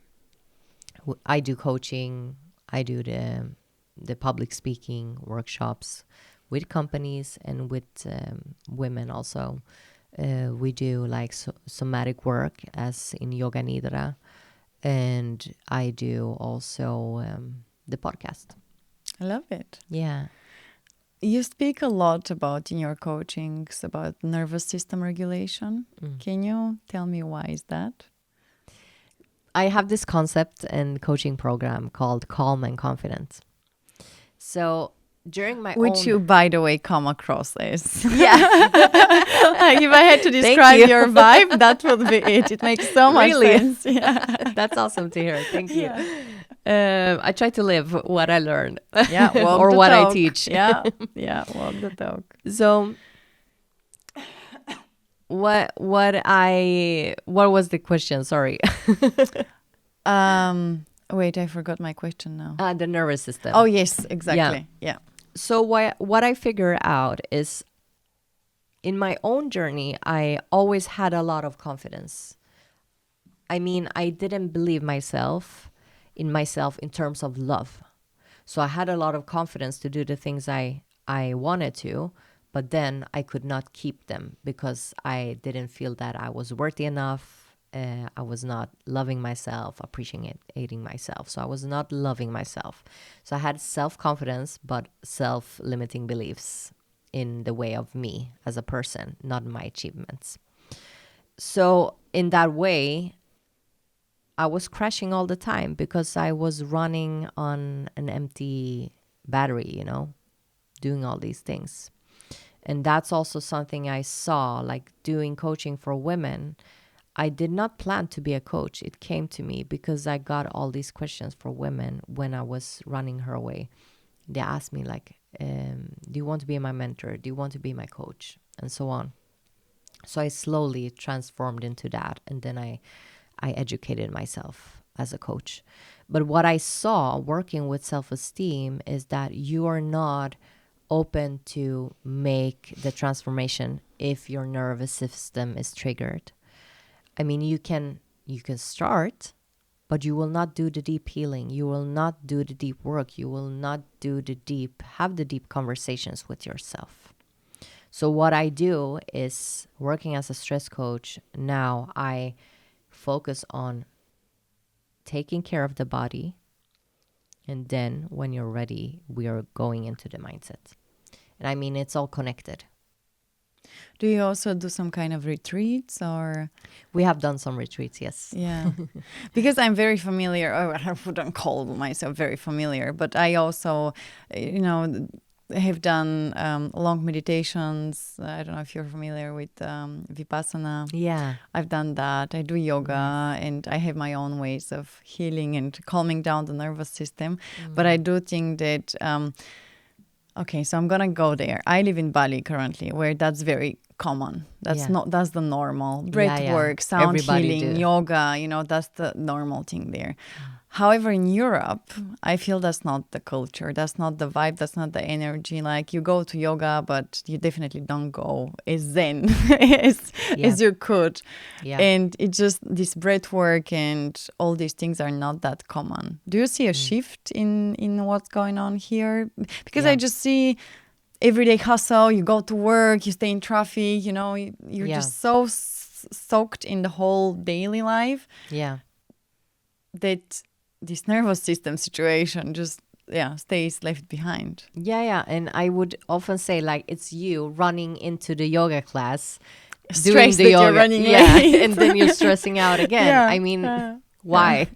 I do coaching. I do the public speaking workshops with companies and with women also. We do somatic work as in Yoga Nidra. And I do also the podcast. I love it. Yeah. You speak a lot about in your coachings about nervous system regulation. Can you tell me why is that? I have this concept and coaching program called Calm and Confident. So during my Which you, by the way, come across as. Yeah. Like if I had to describe your vibe, that would be it. It makes so much sense. Yeah. That's awesome to hear. Thank you. I try to live what I learn. Yeah, walk or the what talk. I teach. Yeah, walk the talk. So what was the question? Sorry. Wait, I forgot my question now. The nervous system. Oh yes, exactly. Yeah. So what I figure out is in my own journey, I always had a lot of confidence. I mean, I didn't believe in myself in terms of love. So I had a lot of confidence to do the things I wanted to, but then I could not keep them because I didn't feel that I was worthy enough. I was not loving myself, appreciating myself. So I was not loving myself. So I had self-confidence, but self-limiting beliefs in the way of me as a person, not my achievements. So in that way, I was crashing all the time because I was running on an empty battery, doing all these things. And that's also something I saw, like doing coaching for women. I did not plan to be a coach. It came to me because I got all these questions for women when I was running her way. They asked me like, do you want to be my mentor? Do you want to be my coach? And so on. So I slowly transformed into that. And then I educated myself as a coach. But what I saw working with self-esteem is that you are not open to make the transformation if your nervous system is triggered. I mean, you can start, but you will not do the deep healing. You will not do the deep work. You will not have the deep conversations with yourself. So what I do is working as a stress coach. Now I focus on taking care of the body. And then when you're ready, we are going into the mindset. And I mean, it's all connected. Do you also do some kind of retreats or? We have done some retreats, yes. Yeah. Because I'm very familiar, I wouldn't call myself very familiar, but I also, have done long meditations. I don't know if you're familiar with Vipassana. Yeah. I've done that. I do yoga and I have my own ways of healing and calming down the nervous system. But I do think that, okay, so I'm going to go there. I live in Bali currently where that's very common. That's the normal. Breath work, sound healing, yoga, that's the normal thing there. However, in Europe, I feel that's not the culture. That's not the vibe. That's not the energy. Like you go to yoga, but you definitely don't go as zen as you could. Yeah. And it's just this breath work and all these things are not that common. Do you see a shift in what's going on here? Because I just see everyday hustle. You go to work, you stay in traffic, you're just so soaked in the whole daily life. Yeah. That this nervous system situation just stays left behind. Yeah. And I would often say like it's you running into the yoga class, doing the yoga, you're running late. And then you're stressing out again. I mean, why?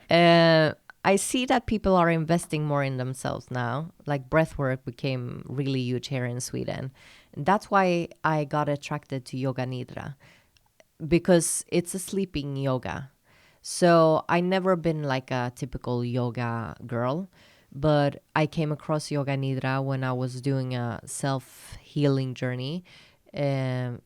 I see that people are investing more in themselves now. Like breathwork became really huge here in Sweden. And that's why I got attracted to Yoga Nidra, because it's a sleeping yoga. So I never been like a typical yoga girl, but I came across Yoga Nidra when I was doing a self-healing journey. And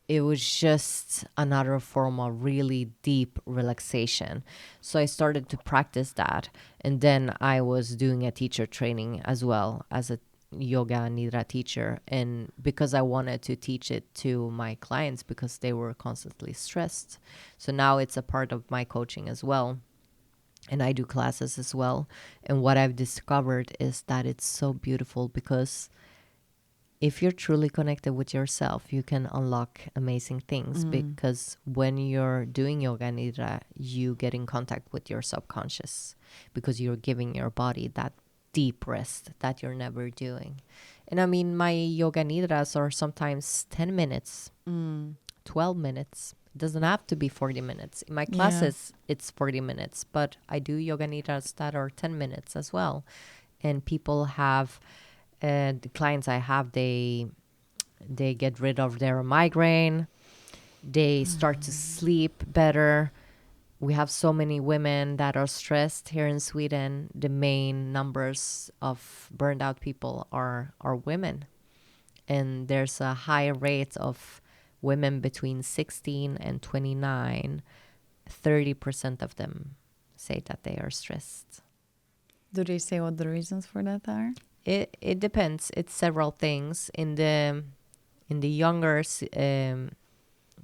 it was just another form of really deep relaxation. So I started to practice that. And then I was doing a teacher training as well as a Yoga Nidra teacher. And because I wanted to teach it to my clients because they were constantly stressed. So now it's a part of my coaching as well. And I do classes as well. And what I've discovered is that it's so beautiful because if you're truly connected with yourself, you can unlock amazing things because when you're doing Yoga Nidra, you get in contact with your subconscious because you're giving your body that deep rest that you're never doing. And I mean, my yoga nidras are sometimes 10 minutes, 12 minutes. It doesn't have to be 40 minutes. In my classes, it's 40 minutes, but I do yoga nidras that are 10 minutes as well. And people have, the clients I have, they get rid of their migraine. They start to sleep better. We have so many women that are stressed here in Sweden. The main numbers of burned out people are women. And there's a high rate of women between 16 and 29. 30% of them say that they are stressed. Do they say what the reasons for that are? It depends. It's several things. In the younger,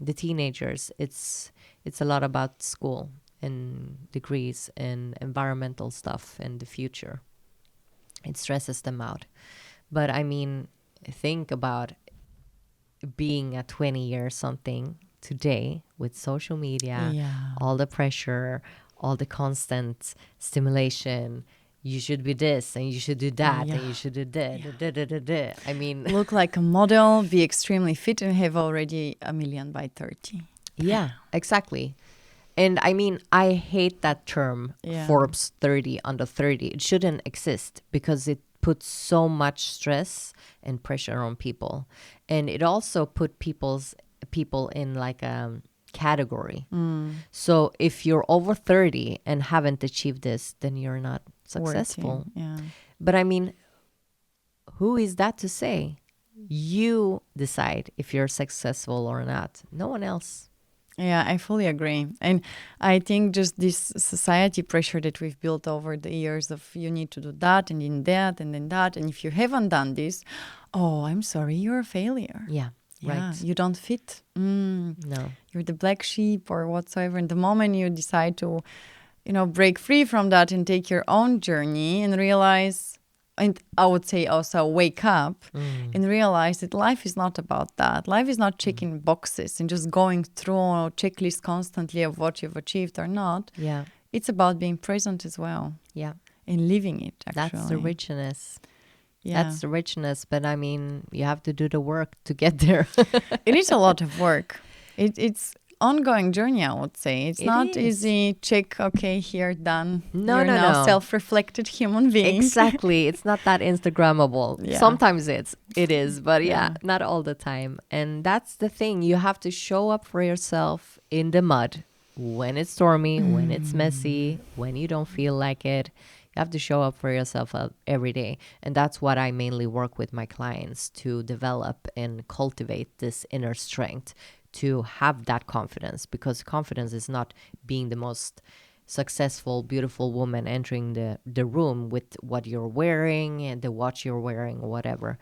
the teenagers, it's a lot about school and degrees and environmental stuff and the future. It stresses them out. But I mean, think about being a 20 year something today with social media, all the pressure, all the constant stimulation. You should be this and you should do that and you should do that. I mean, look like a model, be extremely fit, and have already a million by 30. Yeah, exactly. And I mean, I hate that term, Forbes 30 under 30. It shouldn't exist because it puts so much stress and pressure on people. And it also put people in like a category. So if you're over 30 and haven't achieved this, then you're not successful. But I mean, who is that to say? You decide if you're successful or not. No one else. Yeah, I fully agree. And I think just this society pressure that we've built over the years of you need to do that and then that and then that. And if you haven't done this, oh, I'm sorry, you're a failure. Yeah, right. You don't fit. No. You're the black sheep or whatsoever. And the moment you decide to, break free from that and take your own journey and realize, and I would say also wake up and realize that life is not about that. Life is not checking boxes and just going through a checklist constantly of what you've achieved or not. Yeah. It's about being present as well. Yeah. And living it, actually. That's the richness. Yeah. That's the richness. But I mean, you have to do the work to get there. It is a lot of work. It's ongoing journey, I would say. It's not easy. Check, okay, here, done. No. Self-reflected human being. Exactly. It's not that Instagrammable. Yeah. Sometimes it is, but not all the time. And that's the thing. You have to show up for yourself in the mud when it's stormy, when it's messy, when you don't feel like it. You have to show up for yourself every day. And that's what I mainly work with my clients to develop and cultivate this inner strength, to have that confidence, because confidence is not being the most successful, beautiful woman entering the room with what you're wearing and the watch you're wearing or whatever.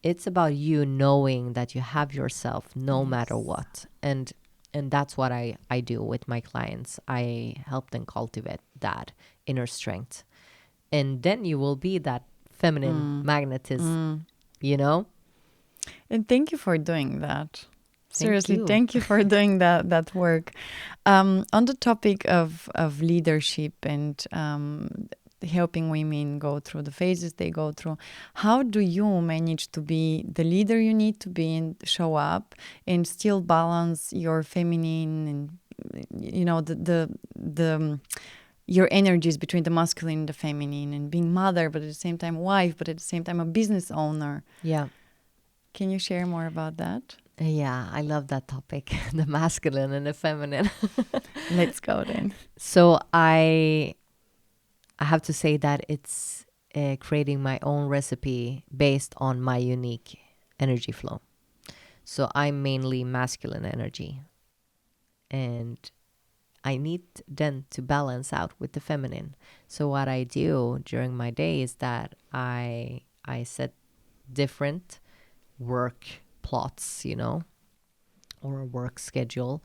It's about you knowing that you have yourself no matter what. And that's what I do with my clients. I help them cultivate that inner strength. And then you will be that feminine magnetism, And thank you for doing that. Seriously, thank you for doing that work. On the topic of leadership and helping women go through the phases they go through, how do you manage to be the leader you need to be and show up and still balance your feminine and the your energies between the masculine and the feminine, and being mother, but at the same time wife, but at the same time a business owner? Yeah. Can you share more about that? Yeah, I love that topic, the masculine and the feminine. Let's go then. So I have to say that it's creating my own recipe based on my unique energy flow. So I'm mainly masculine energy. And I need then to balance out with the feminine. So what I do during my day is that I set different work plots, or a work schedule.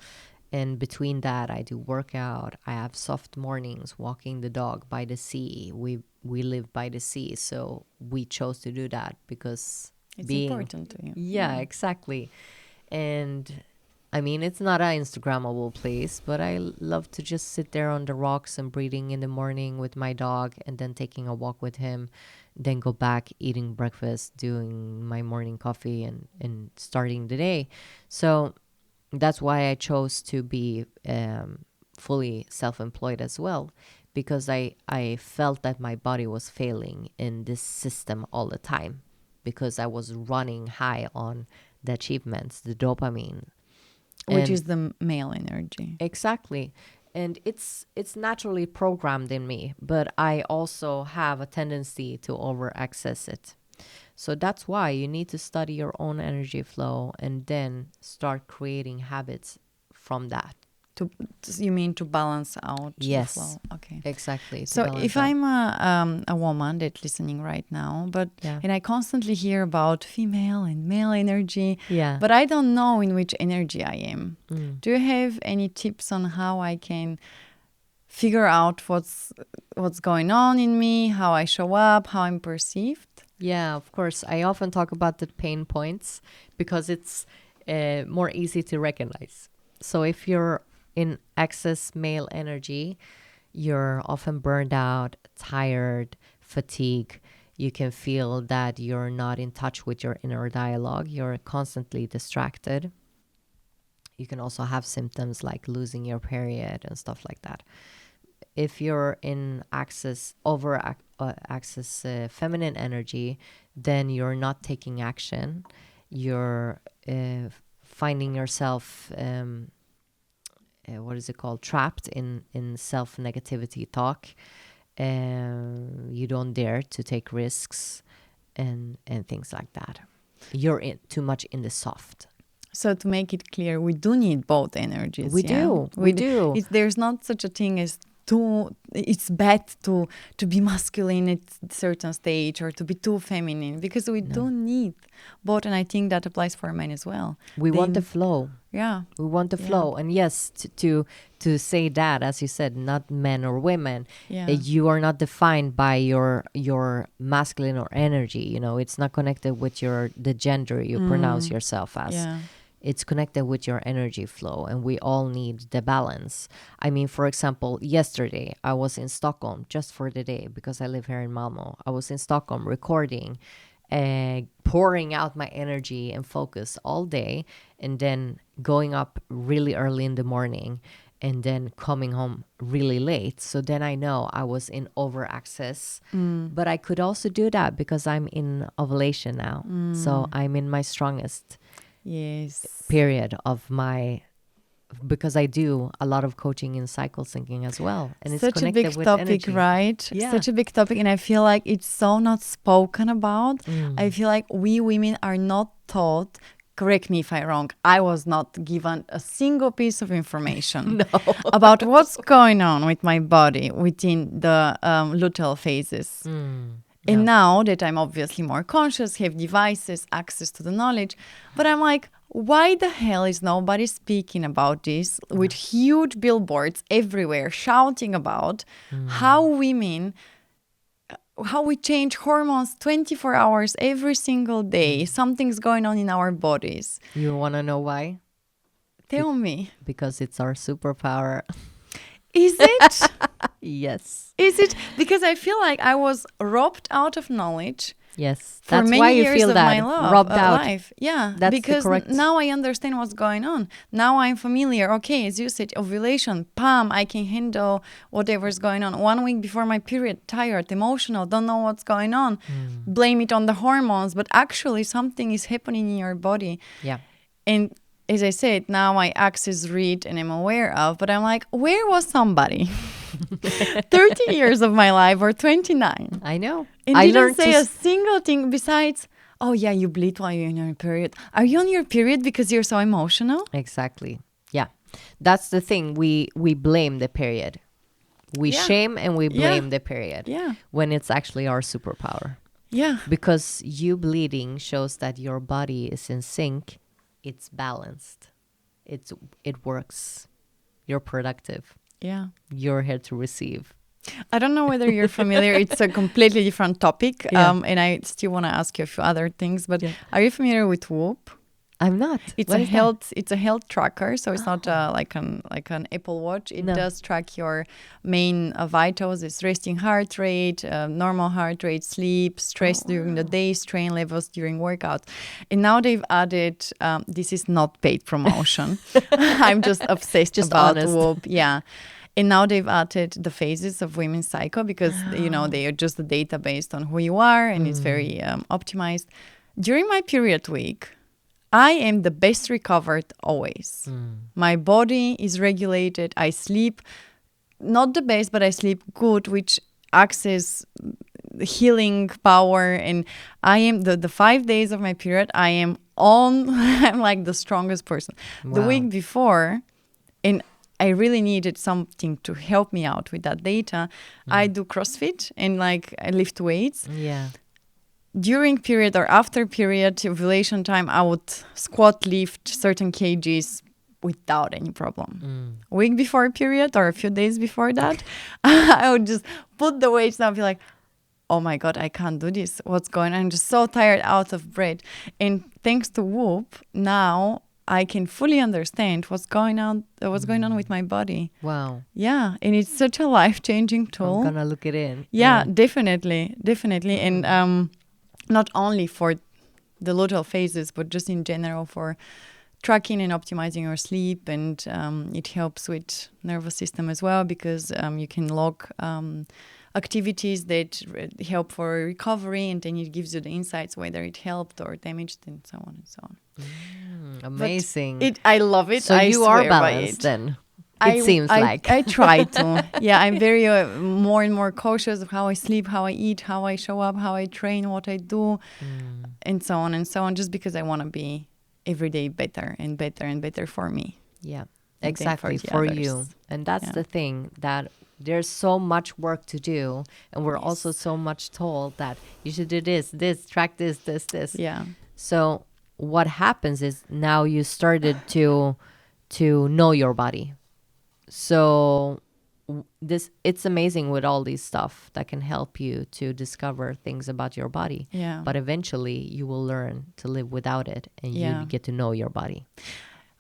And between that, I do workout. I have soft mornings, walking the dog by the sea. We live by the sea, so we chose to do that because it's important to you. Yeah, exactly. And I mean, it's not an Instagrammable place, but I love to just sit there on the rocks and breathing in the morning with my dog and then taking a walk with him, then go back, eating breakfast, doing my morning coffee and starting the day. So that's why I chose to be fully self-employed as well, because I felt that my body was failing in this system all the time because I was running high on the achievements, the dopamine. Which is the male energy. Exactly. And it's naturally programmed in me, but I also have a tendency to over access it. So that's why you need to study your own energy flow and then start creating habits from that. You mean to balance out Yes, the flow? Okay, exactly. So if I'm a woman that's listening right now, and I constantly hear about female and male energy, but I don't know in which energy I am. Do you have any tips on how I can figure out what's going on in me, how I show up, how I'm perceived? Yeah, of course. I often talk about the pain points because it's more easy to recognize. So if you're in excess male energy, you're often burned out, tired, fatigued. You can feel that you're not in touch with your inner dialogue. You're constantly distracted. You can also have symptoms like losing your period and stuff like that. If you're in access feminine energy, then you're not taking action. You're finding yourself what is it called, trapped in self-negativity talk. You don't dare to take risks and things like that. You're too much in the soft. So to make it clear, we do need both energies. We do. There's not such a thing as it's bad to be masculine at a certain stage or to be too feminine, because we do need both, and I think that applies for men as well. We want the flow. Yeah, we want the flow, and yes, to say that, as you said, not men or women. You are not defined by your masculine or energy. You know, it's not connected with the gender you pronounce yourself as. It's connected with your energy flow, and we all need the balance. I mean, for example, yesterday I was in Stockholm just for the day because I live here in Malmö. I was in Stockholm recording, pouring out my energy and focus all day, and then going up really early in the morning and then coming home really late. So then I know I was in over access, but I could also do that because I'm in ovulation now. So I'm in my strongest period of because I do a lot of coaching in cycle syncing as well, and it's such a big with topic, energy. right? Such a big topic, and I feel like it's so not spoken about. I feel like we women are not taught. Correct me if I'm wrong. I was not given a single piece of information about what's going on with my body within the luteal phases. And now that I'm obviously more conscious, have devices, access to the knowledge, but I'm like, why the hell is nobody speaking about this with huge billboards everywhere shouting about how women, how we change hormones 24 hours every single day. Something's going on in our bodies. You want to know why? Tell me. Because it's our superpower. Is it? Yes. Is it? Because I feel like I was robbed out of knowledge. Yes. For that's many why you years feel of that my robbed out. Life. Yeah. That's because correct. Now I understand what's going on. Now I'm familiar. Okay, as you said, ovulation, I can handle whatever's going on. 1 week before my period, tired, emotional, don't know what's going on. Blame it on the hormones, but actually something is happening in your body. Yeah. And as I said, now I access, read, and I'm aware of, but I'm like, where was somebody? 30 years of my life, or 29. I know. And I didn't say a single thing besides, oh yeah, you bleed while you're on your period. Are you on your period because you're so emotional? Exactly. Yeah. That's the thing. We blame the period. We shame and we blame the period. Yeah. When it's actually our superpower. Yeah. Because you bleeding shows that your body is in sync. It's balanced. It works. You're productive. Yeah. You're here to receive. I don't know whether you're familiar. It's a completely different topic. And I still want to ask you a few other things. But are you familiar with Whoop? I'm not. It's What a is that? health tracker, so it's not like an Apple Watch. It No. does track your main vitals. It's resting heart rate, normal heart rate, sleep, stress during the day, strain levels during workouts. And now they've added. This is not paid promotion. I'm just obsessed Just about honest. Whoop. Yeah. And now they've added the phases of women's cycle because, they are just the data based on who you are, and it's very optimized. During my period week, I am the best recovered always. My body is regulated. I sleep not the best, but I sleep good, which access healing power. And I am the 5 days of my period, I am on, I'm like the strongest person. The Wow. week before, and I really needed something to help me out with that data. I do CrossFit and like I lift weights. Yeah. During period or after period ovulation time, I would squat lift certain kgs without any problem. Week before period or a few days before that, I would just put the weights down and be like, oh my God, I can't do this. What's going on? I'm just so tired, out of breath. And thanks to Whoop, now I can fully understand what's going on with my body. Wow. Yeah, and it's such a life-changing tool. I'm gonna look it in. Yeah, definitely. And not only for the luteal phases, but just in general for tracking and optimizing your sleep. And it helps with nervous system as well because you can log activities that help for recovery, and then it gives you the insights whether it helped or damaged, and so on and so on. Amazing. I love it. So I you are swear by balanced it. then. It seems like. I try to. Yeah, I'm very more and more cautious of how I sleep, how I eat, how I show up, how I train, what I do, and so on and so on, just because I want to be every day better and better and better for me. Yeah, and exactly, the for others. you. And that's the thing, that there's so much work to do, and we're also so much told that you should do this, track this. Yeah. So what happens is now you started to know your body. So it's amazing with all these stuff that can help you to discover things about your body. Yeah. But eventually you will learn to live without it, and you get to know your body.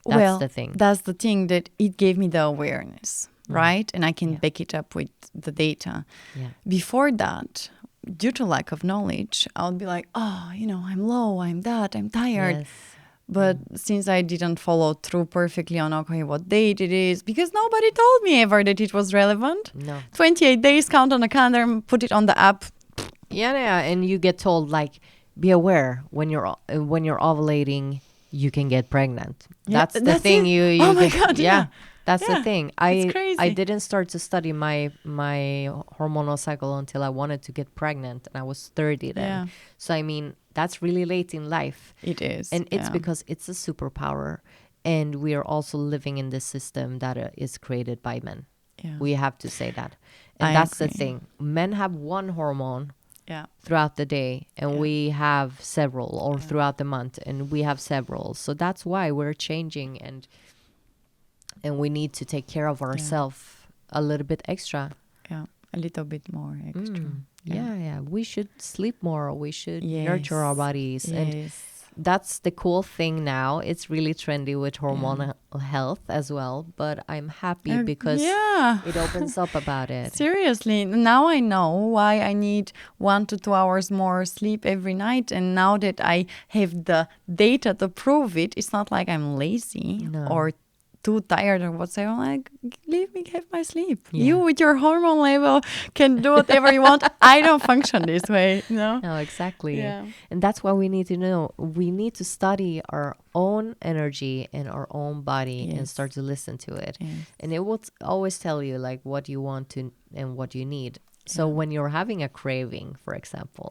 That's the thing. That's the thing, that it gave me the awareness, right? And I can back it up with the data. Yeah. Before that, due to lack of knowledge, I would be like, oh, I'm low, I'm tired. Yes. But since I didn't follow through perfectly on, okay, what date it is, because nobody told me ever that it was relevant. No. 28 days, count on the calendar, put it on the app. Yeah, and you get told, like, be aware when you're ovulating, you can get pregnant. Yeah, That's the thing. it. You Oh my get, God, yeah. That's Yeah, the thing. it's crazy. I didn't start to study my hormonal cycle until I wanted to get pregnant, and I was 30 then. Yeah. So I mean, that's really late in life. It is. And it's because it's a superpower, and we are also living in this system that is created by men. Yeah. We have to say that. And I that's the agree. thing. Men have one hormone Yeah. throughout the day, and we have several, or throughout the month, and we have several. So that's why we're changing, and we need to take care of ourselves a little bit extra. Yeah. A little bit more extra. Yeah. We should sleep more. We should nurture our bodies. And Yes. that's the cool thing now. It's really trendy with hormonal health as well, but I'm happy because it opens up about it. Seriously, now I know why I need 1 to 2 hours more sleep every night. And now that I have the data to prove it, it's not like I'm lazy or too tired or whatsoever. I'm like, leave me have my sleep. You with your hormone level can do whatever you want. I don't function this way, No, exactly. Yeah. And that's why we need to know. We need to study our own energy and our own body and start to listen to it. Yes. And it will always tell you like what you want to and what you need. So when you're having a craving, for example,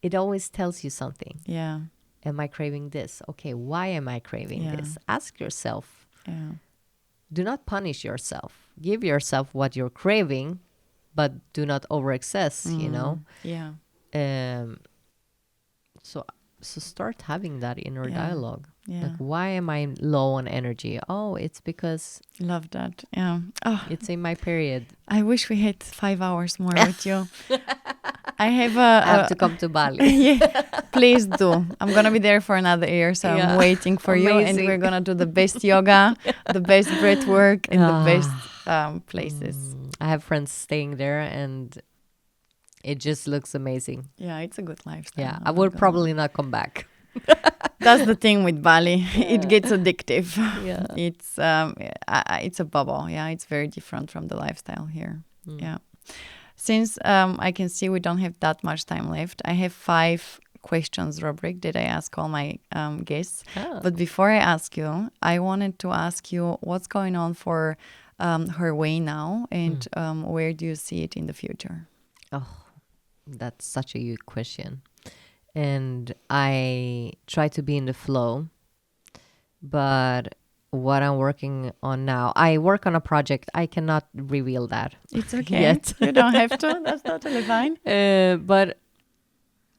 it always tells you something. Yeah. Am I craving this? Okay, why am I craving this? Ask yourself. Yeah. Do not punish yourself. Give yourself what you're craving, but do not overexcess, Yeah. So start having that inner dialogue. Yeah. Like, why am I low on energy? Oh, it's because Love that. Yeah. Oh, it's in my period. I wish we had 5 hours more with you. I have I have to come to Bali. Yeah, please do. I'm gonna be there for another year, so I'm waiting for you, and Amazing. we're gonna do the best yoga, the best breath work, and the best places. I have friends staying there, and it just looks amazing. Yeah, it's a good lifestyle. Yeah, I'm I not would gonna probably lie. not come back. That's the thing with Bali. It gets addictive. Yeah. It's a bubble. Yeah, it's very different from the lifestyle here. Mm. Yeah. Since I can see we don't have that much time left, I have 5 questions rubric that I ask all my guests. Oh. But before I ask you, I wanted to ask you what's going on for her way now, and where do you see it in the future? Oh, that's such a huge question. And I try to be in the flow, but what I'm working on now, I work on a project. I cannot reveal that It's okay. yet. You don't have to. That's totally fine. But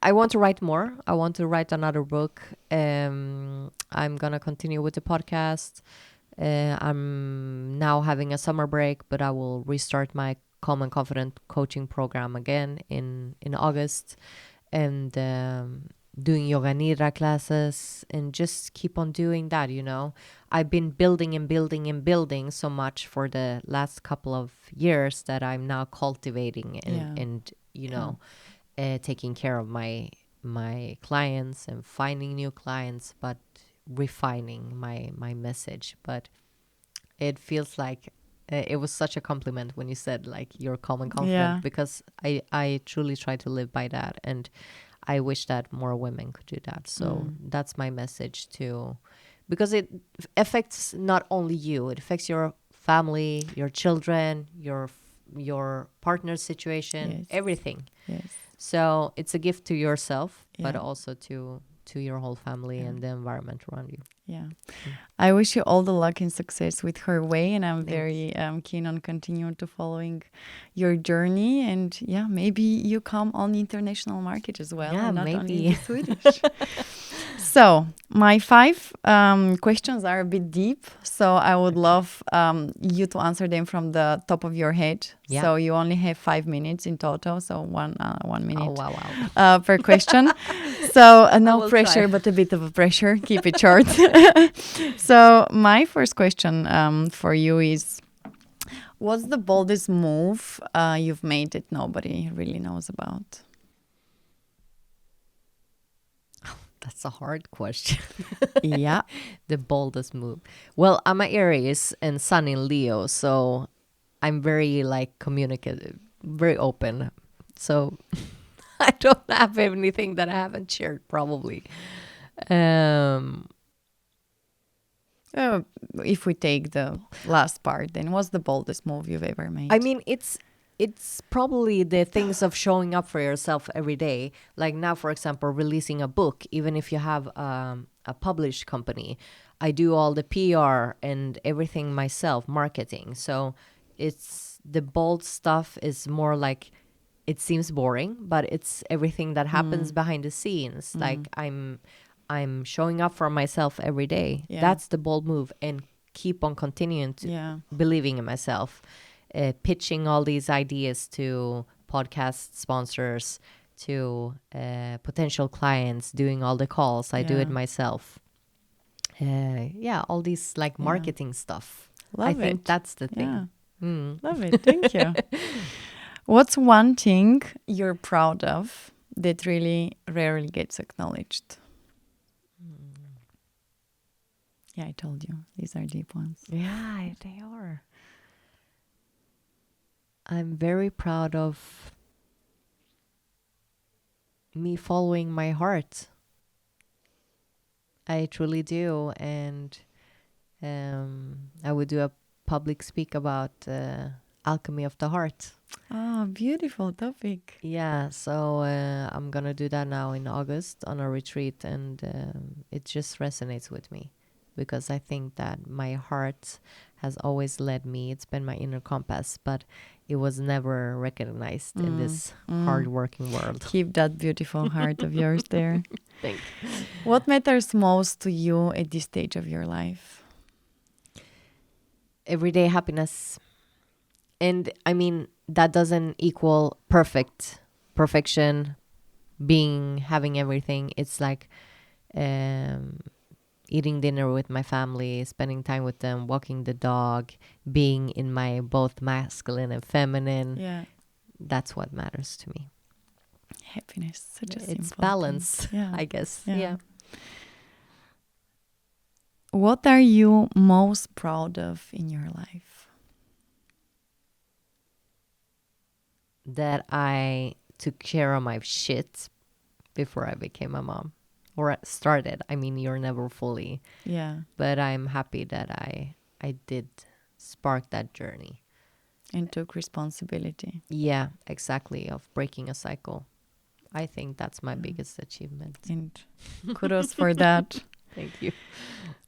I want to write more. I want to write another book. I'm going to continue with the podcast. I'm now having a summer break, but I will restart my Calm and Confident coaching program again in August. And doing yoga nidra classes and just keep on doing that, you know. I've been building and building and building so much for the last couple of years that I'm now cultivating and you know, taking care of my clients and finding new clients, but refining my message. But it feels like it was such a compliment when you said like you're calm and confident, because I truly try to live by that, and I wish that more women could do that. So that's my message too, because it affects not only you, it affects your family, your children, your partner's situation, everything. Yes. So it's a gift to yourself, but also to your whole family and the environment around you. Yeah. I wish you all the luck and success with her way, and I'm very keen on continuing to following your journey, and maybe you come on the international market as well, and not only the Swedish. So my 5 questions are a bit deep, so I would love you to answer them from the top of your head. So you only have 5 minutes in total, so 1 minute per question. So no pressure, but a bit of a pressure. Keep it short. So my first question for you is, what's the boldest move you've made that nobody really knows about? That's a hard question. Yeah. The boldest move. Well, I'm an Aries and Sun in Leo, so I'm very like communicative, very open. So I don't have anything that I haven't shared probably. If we take the last part, then what's the boldest move you've ever made? I mean, it's probably the things of showing up for yourself every day. Like now, for example, releasing a book, even if you have a published company, I do all the PR and everything myself, marketing. So it's the bold stuff is more like, it seems boring, but it's everything that happens behind the scenes. Like I'm showing up for myself every day. That's the bold move, and keep on continuing to believing in myself. Pitching all these ideas to podcast sponsors, to potential clients, doing all the calls. I do it myself. All these like marketing stuff. I think that's the thing. Love it. Thank you. What's one thing you're proud of that really rarely gets acknowledged? Yeah, I told you. These are deep ones. Yeah, they are. I'm very proud of me following my heart. I truly do. And I would do a public speak about alchemy of the heart. Oh, beautiful topic. Yeah, so I'm going to do that now in August on a retreat, and it just resonates with me because I think that my heart has always led me. It's been my inner compass, but it was never recognized in this hard-working world. Keep that beautiful heart of yours there. Thank you. What matters most to you at this stage of your life? Everyday happiness. And I mean, that doesn't equal perfect perfection, having everything. It's like eating dinner with my family, spending time with them, walking the dog, being in my both masculine and feminine. Yeah. That's what matters to me. Happiness, such a simple It's balance, yeah. I guess. Yeah. What are you most proud of in your life? That I took care of my shit before I became a mom. Or started. I mean, you're never fully. Yeah. But I'm happy that I did spark that journey. And took responsibility. Yeah, exactly. Of breaking a cycle. I think that's my biggest achievement. And kudos for that. Thank you.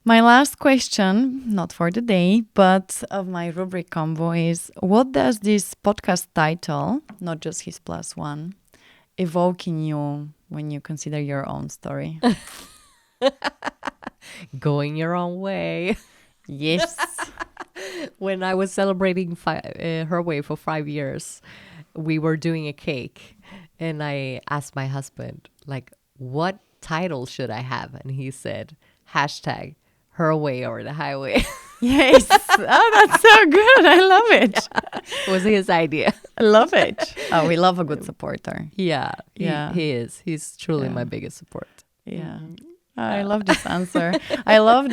My last question, not for the day, but of my rubric combo is, what does this podcast title, not just his plus one, evoke in you when you consider your own story? Going your own way. Yes. When I was celebrating her way for 5 years, we were doing a cake, and I asked my husband, like, what title should I have? And he said, hashtag her way or the highway. Yes. Oh, that's so good. I love it. It was his idea. I love it. Oh, we love a good supporter. Yeah, Yeah. he is. He's truly Yeah. my biggest support. Yeah. I love this answer.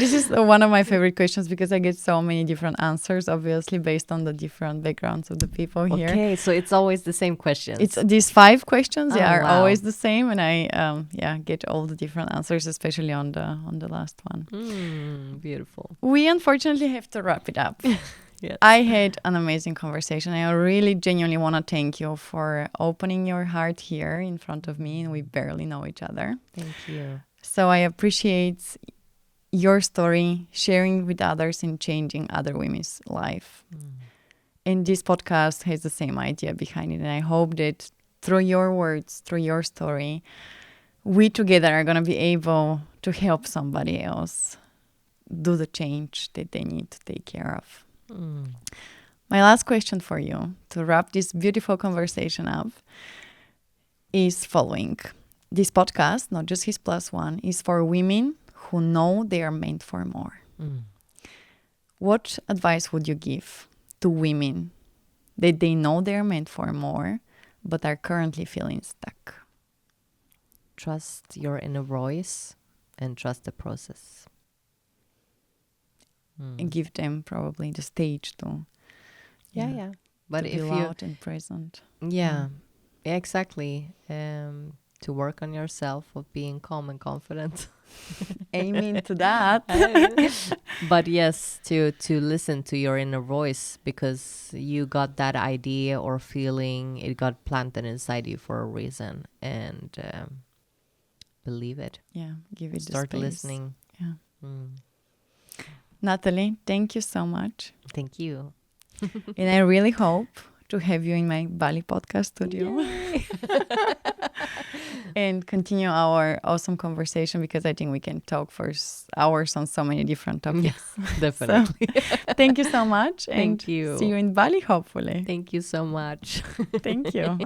This is one of my favorite questions because I get so many different answers, obviously, based on the different backgrounds of the people here. Okay, so it's always the same questions. It's these 5 questions. They Oh, are wow. always the same, and I get all the different answers, especially on the last one. Beautiful. We unfortunately have to wrap it up. Yes. I had an amazing conversation. I really genuinely want to thank you for opening your heart here in front of me, and we barely know each other. Thank you. So I appreciate your story, sharing with others and changing other women's life. And this podcast has the same idea behind it. And I hope that through your words, through your story, we together are going to be able to help somebody else do the change that they need to take care of. My last question for you to wrap this beautiful conversation up is following. This podcast, not just his plus one, is for women who know they are meant for more. What advice would you give to women that they know they are meant for more, but are currently feeling stuck? Trust your inner voice and trust the process. And give them probably the stage to Yeah. But to if be you loud and present. Yeah, exactly. To work on yourself of being calm and confident. Amen to that. But yes, to listen to your inner voice, because you got that idea or feeling, it got planted inside you for a reason, and believe it. Yeah, give it Start the space. listening. Yeah. Nathalie, thank you so much. Thank you. And I really hope to have you in my Bali podcast studio and continue our awesome conversation, because I think we can talk for hours on so many different topics. Definitely. So, thank you so much. Thank you. See you in Bali, hopefully. Thank you so much. Thank you.